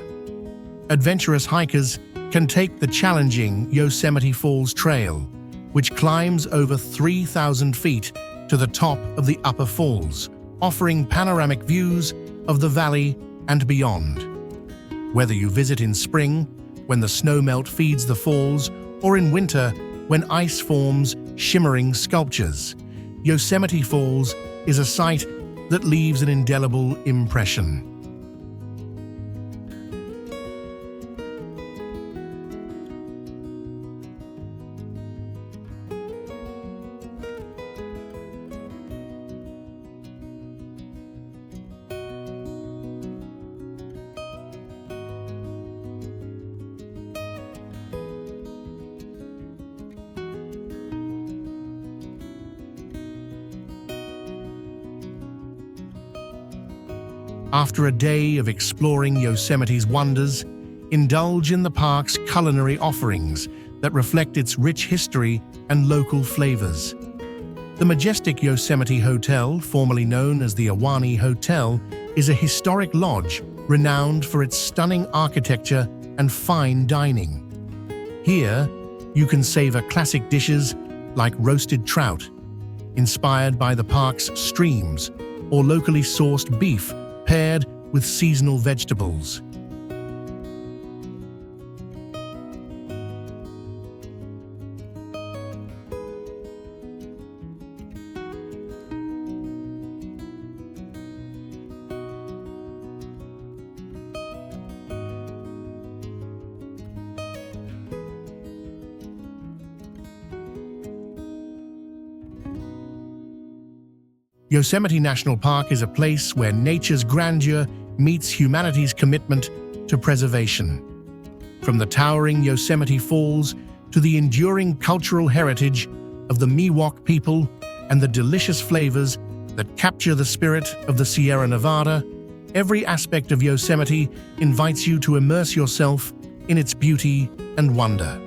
Adventurous hikers can take the challenging Yosemite Falls Trail, which climbs over 3,000 feet to the top of the Upper Falls, offering panoramic views of the valley and beyond. Whether you visit in spring, when the snowmelt feeds the falls, or in winter, when ice forms shimmering sculptures, Yosemite Falls is a sight that leaves an indelible impression. After a day of exploring Yosemite's wonders, indulge in the park's culinary offerings that reflect its rich history and local flavors. The majestic Yosemite Hotel, formerly known as the Ahwahnee Hotel, is a historic lodge renowned for its stunning architecture and fine dining. Here, you can savor classic dishes like roasted trout, inspired by the park's streams, or locally sourced beef paired with seasonal vegetables. Yosemite National Park is a place where nature's grandeur meets humanity's commitment to preservation. From the towering Yosemite Falls to the enduring cultural heritage of the Miwok people and the delicious flavors that capture the spirit of the Sierra Nevada, every aspect of Yosemite invites you to immerse yourself in its beauty and wonder.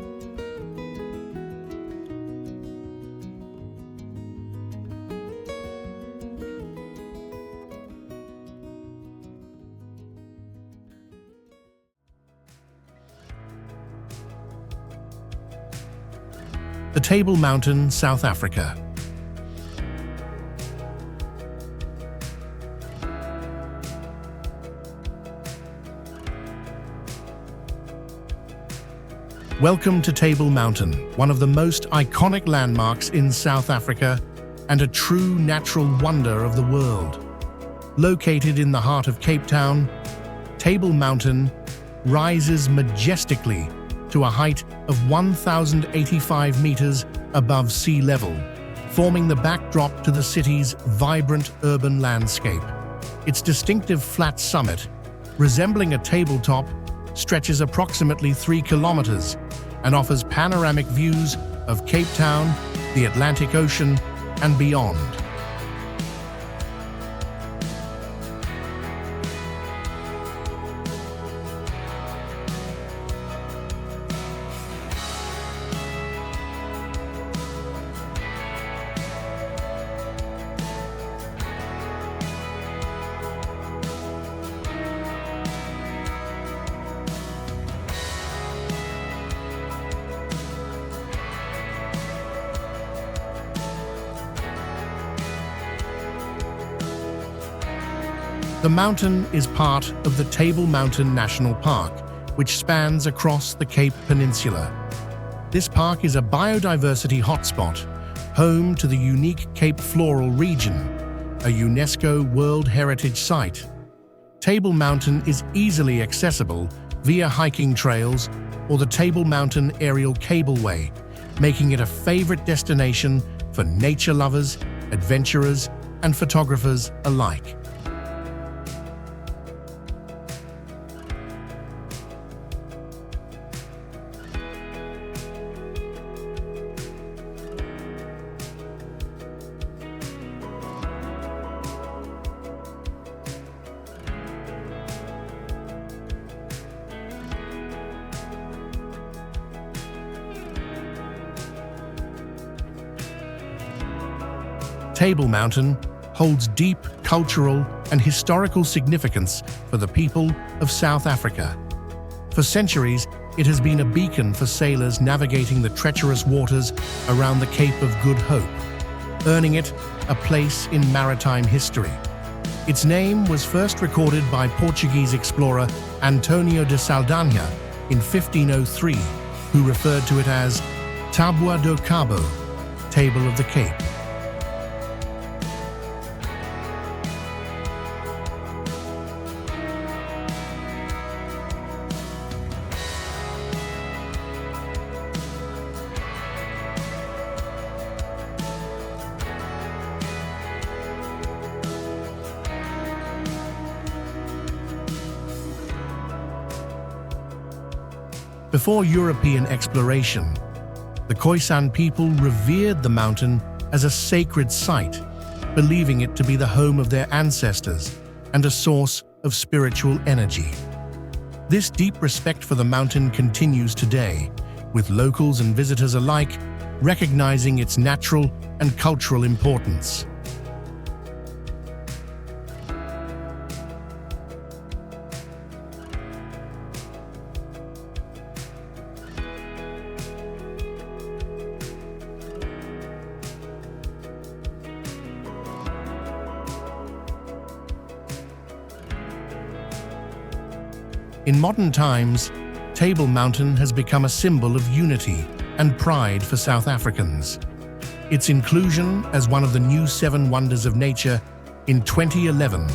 The Table Mountain, South Africa. Welcome to Table Mountain, one of the most iconic landmarks in South Africa and a true natural wonder of the world. Located in the heart of Cape Town, Table Mountain rises majestically to a height of 1,085 meters above sea level, forming the backdrop to the city's vibrant urban landscape. Its distinctive flat summit, resembling a tabletop, stretches approximately 3 kilometers and offers panoramic views of Cape Town, the Atlantic Ocean, and beyond. The mountain is part of the Table Mountain National Park, which spans across the Cape Peninsula. This park is a biodiversity hotspot, home to the unique Cape Floral region, a UNESCO World Heritage Site. Table Mountain is easily accessible via hiking trails or the Table Mountain Aerial Cableway, making it a favorite destination for nature lovers, adventurers, and photographers alike. Table Mountain holds deep cultural and historical significance for the people of South Africa. For centuries, it has been a beacon for sailors navigating the treacherous waters around the Cape of Good Hope, earning it a place in maritime history. Its name was first recorded by Portuguese explorer Antonio de Saldanha in 1503, who referred to it as Tábua do Cabo, Table of the Cape. Before European exploration, the Khoisan people revered the mountain as a sacred site, believing it to be the home of their ancestors and a source of spiritual energy. This deep respect for the mountain continues today, with locals and visitors alike recognizing its natural and cultural importance. In modern times, Table Mountain has become a symbol of unity and pride for South Africans. Its inclusion as one of the new 7 Wonders of Nature in 2011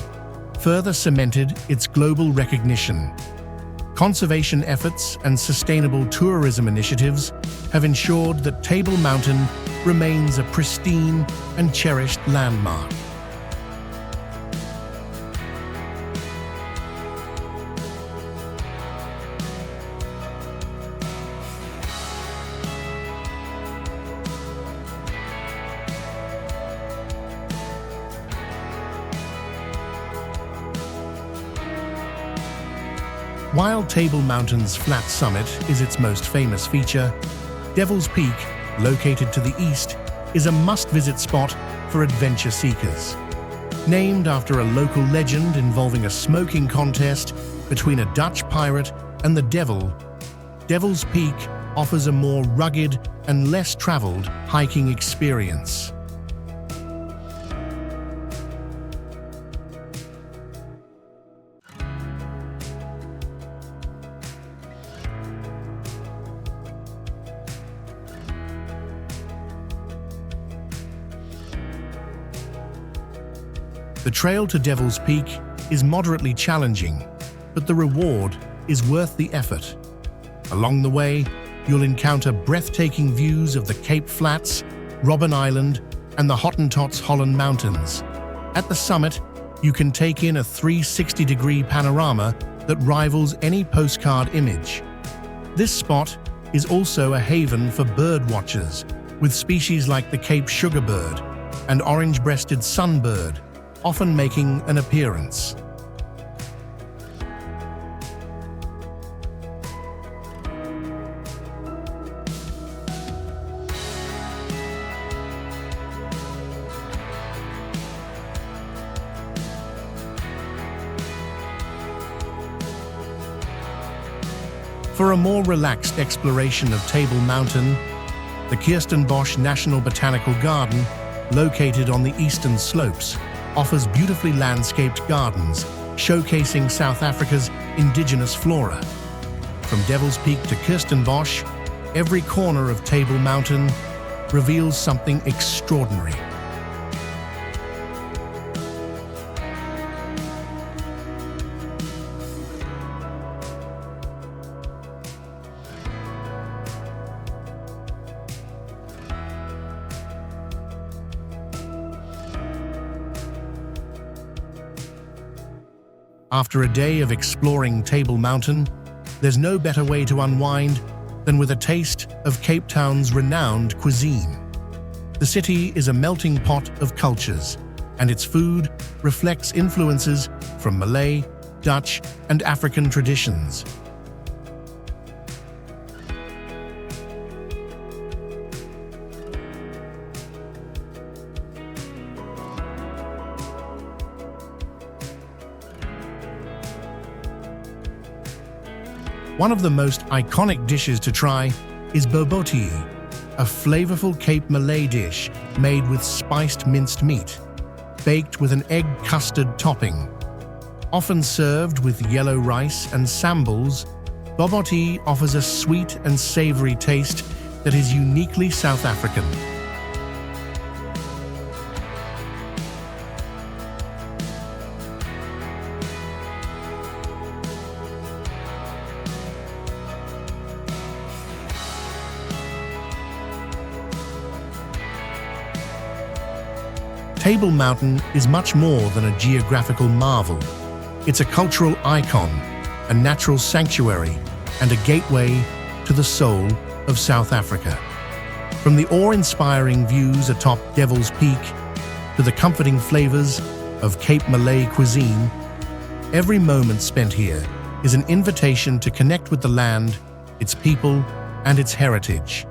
further cemented its global recognition. Conservation efforts and sustainable tourism initiatives have ensured that Table Mountain remains a pristine and cherished landmark. While Table Mountain's flat summit is its most famous feature, Devil's Peak, located to the east, is a must-visit spot for adventure seekers. Named after a local legend involving a smoking contest between a Dutch pirate and the devil, Devil's Peak offers a more rugged and less traveled hiking experience. The trail to Devil's Peak is moderately challenging, but the reward is worth the effort. Along the way, you'll encounter breathtaking views of the Cape Flats, Robben Island, and the Hottentots Holland Mountains. At the summit, you can take in a 360-degree panorama that rivals any postcard image. This spot is also a haven for bird watchers, with species like the Cape sugarbird and orange-breasted sunbird often making an appearance. For a more relaxed exploration of Table Mountain, the Kirstenbosch National Botanical Garden, located on the eastern slopes, offers beautifully landscaped gardens showcasing South Africa's indigenous flora. From Devil's Peak to Kirstenbosch, every corner of Table Mountain reveals something extraordinary. After a day of exploring Table Mountain, there's no better way to unwind than with a taste of Cape Town's renowned cuisine. The city is a melting pot of cultures, and its food reflects influences from Malay, Dutch, and African traditions. One of the most iconic dishes to try is bobotie, a flavorful Cape Malay dish made with spiced minced meat, baked with an egg custard topping. Often served with yellow rice and sambals, bobotie offers a sweet and savory taste that is uniquely South African. Table Mountain is much more than a geographical marvel. It's a cultural icon, a natural sanctuary, and a gateway to the soul of South Africa. From the awe-inspiring views atop Devil's Peak to the comforting flavors of Cape Malay cuisine, every moment spent here is an invitation to connect with the land, its people, and its heritage.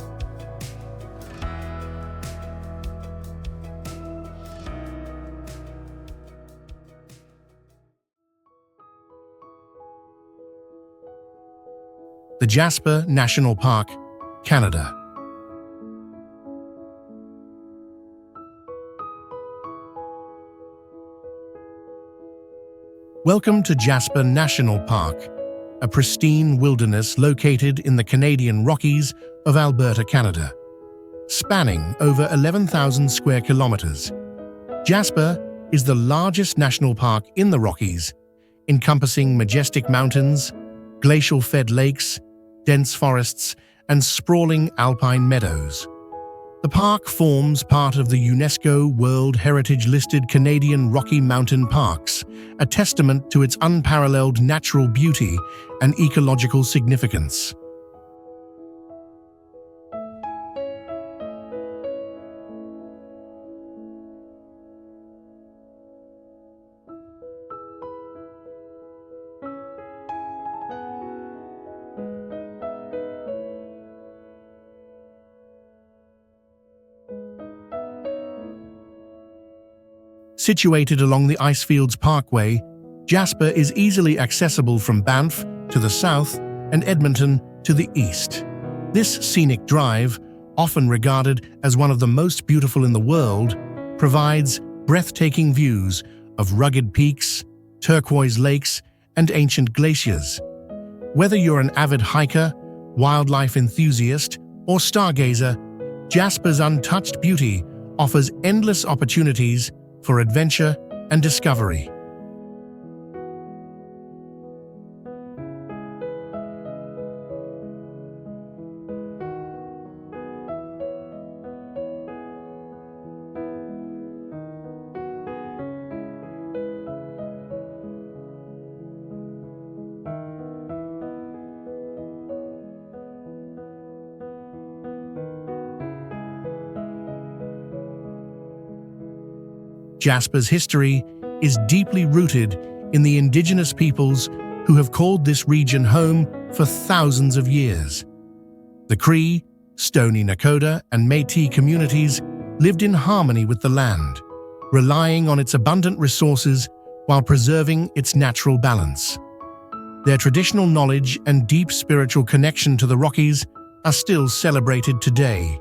The Jasper National Park, Canada. Welcome to Jasper National Park, a pristine wilderness located in the Canadian Rockies of Alberta, Canada. Spanning over 11,000 square kilometers, Jasper is the largest national park in the Rockies, encompassing majestic mountains, glacial-fed lakes, dense forests, and sprawling alpine meadows. The park forms part of the UNESCO World Heritage-listed Canadian Rocky Mountain Parks, a testament to its unparalleled natural beauty and ecological significance. Situated along the Icefields Parkway, Jasper is easily accessible from Banff to the south and Edmonton to the east. This scenic drive, often regarded as one of the most beautiful in the world, provides breathtaking views of rugged peaks, turquoise lakes, and ancient glaciers. Whether you're an avid hiker, wildlife enthusiast, or stargazer, Jasper's untouched beauty offers endless opportunities for adventure and discovery. Jasper's history is deeply rooted in the indigenous peoples who have called this region home for thousands of years. The Cree, Stoney Nakoda, and Métis communities lived in harmony with the land, relying on its abundant resources while preserving its natural balance. Their traditional knowledge and deep spiritual connection to the Rockies are still celebrated today.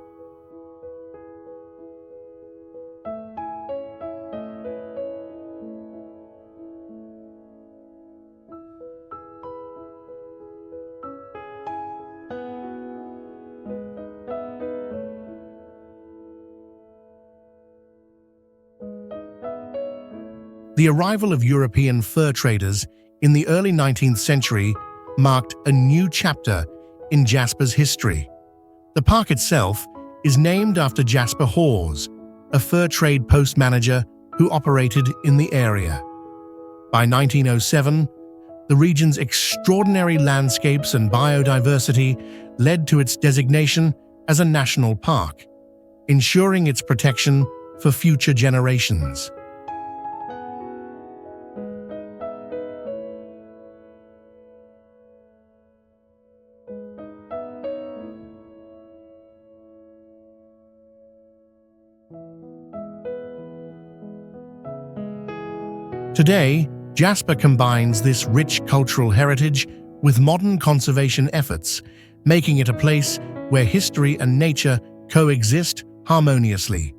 The arrival of European fur traders in the early 19th century marked a new chapter in Jasper's history. The park itself is named after Jasper Hawes, a fur trade post manager who operated in the area. By 1907, the region's extraordinary landscapes and biodiversity led to its designation as a national park, ensuring its protection for future generations. Today, Jasper combines this rich cultural heritage with modern conservation efforts, making it a place where history and nature coexist harmoniously.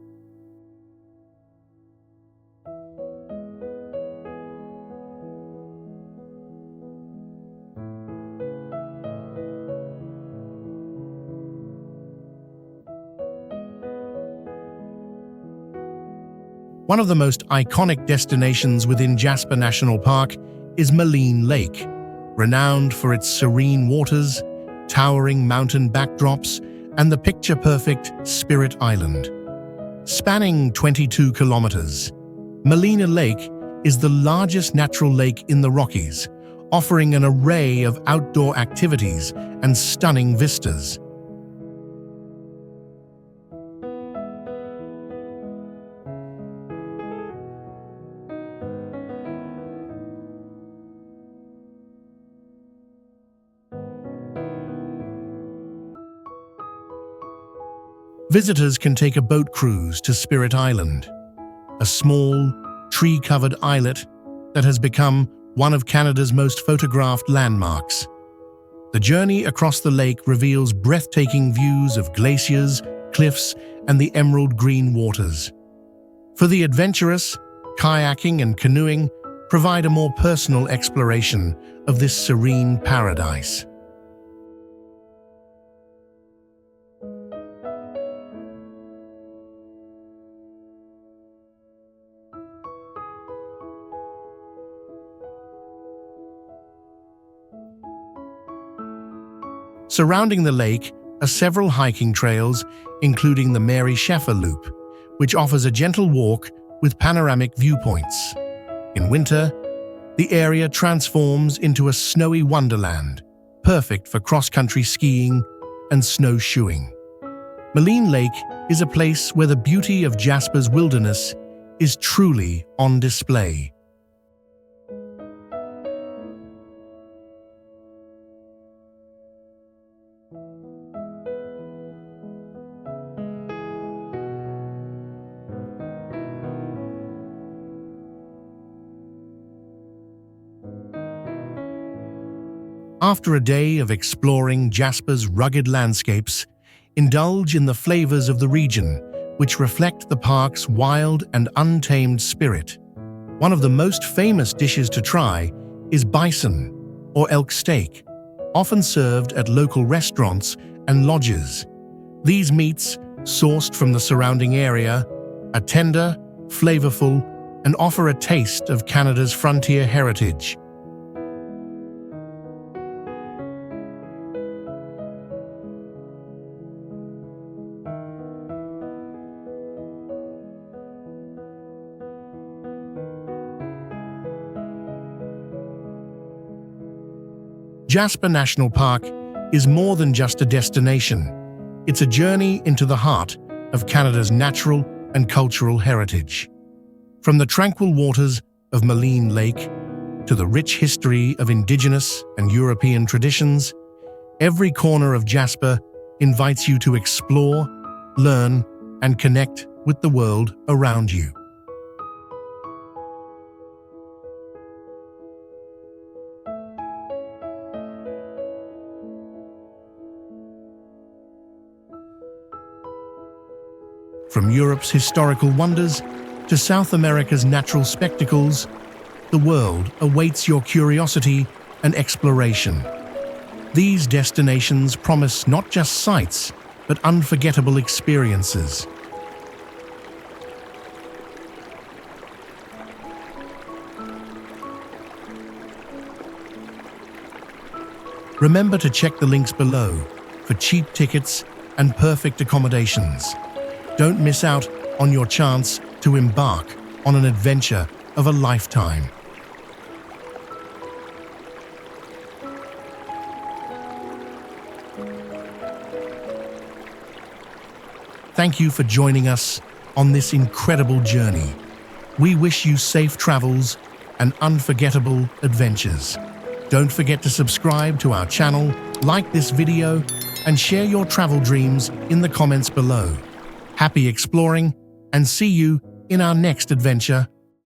One of the most iconic destinations within Jasper National Park is Maligne Lake, renowned for its serene waters, towering mountain backdrops, and the picture-perfect Spirit Island. Spanning 22 kilometers, Maligne Lake is the largest natural lake in the Rockies, offering an array of outdoor activities and stunning vistas. Visitors can take a boat cruise to Spirit Island, a small, tree-covered islet that has become one of Canada's most photographed landmarks. The journey across the lake reveals breathtaking views of glaciers, cliffs, and the emerald green waters. For the adventurous, kayaking and canoeing provide a more personal exploration of this serene paradise. Surrounding the lake are several hiking trails, including the Mary Sheffer Loop, which offers a gentle walk with panoramic viewpoints. In winter, the area transforms into a snowy wonderland, perfect for cross-country skiing and snowshoeing. Maligne Lake is a place where the beauty of Jasper's wilderness is truly on display. After a day of exploring Jasper's rugged landscapes, indulge in the flavors of the region, which reflect the park's wild and untamed spirit. One of the most famous dishes to try is bison, or elk steak, often served at local restaurants and lodges. These meats, sourced from the surrounding area, are tender, flavorful, and offer a taste of Canada's frontier heritage. Jasper National Park is more than just a destination. It's a journey into the heart of Canada's natural and cultural heritage. From the tranquil waters of Maligne Lake to the rich history of Indigenous and European traditions, every corner of Jasper invites you to explore, learn, and connect with the world around you. From Europe's historical wonders to South America's natural spectacles, the world awaits your curiosity and exploration. These destinations promise not just sights, but unforgettable experiences. Remember to check the links below for cheap tickets and perfect accommodations. Don't miss out on your chance to embark on an adventure of a lifetime. Thank you for joining us on this incredible journey. We wish you safe travels and unforgettable adventures. Don't forget to subscribe to our channel, like this video, and share your travel dreams in the comments below. Happy exploring, and see you in our next adventure.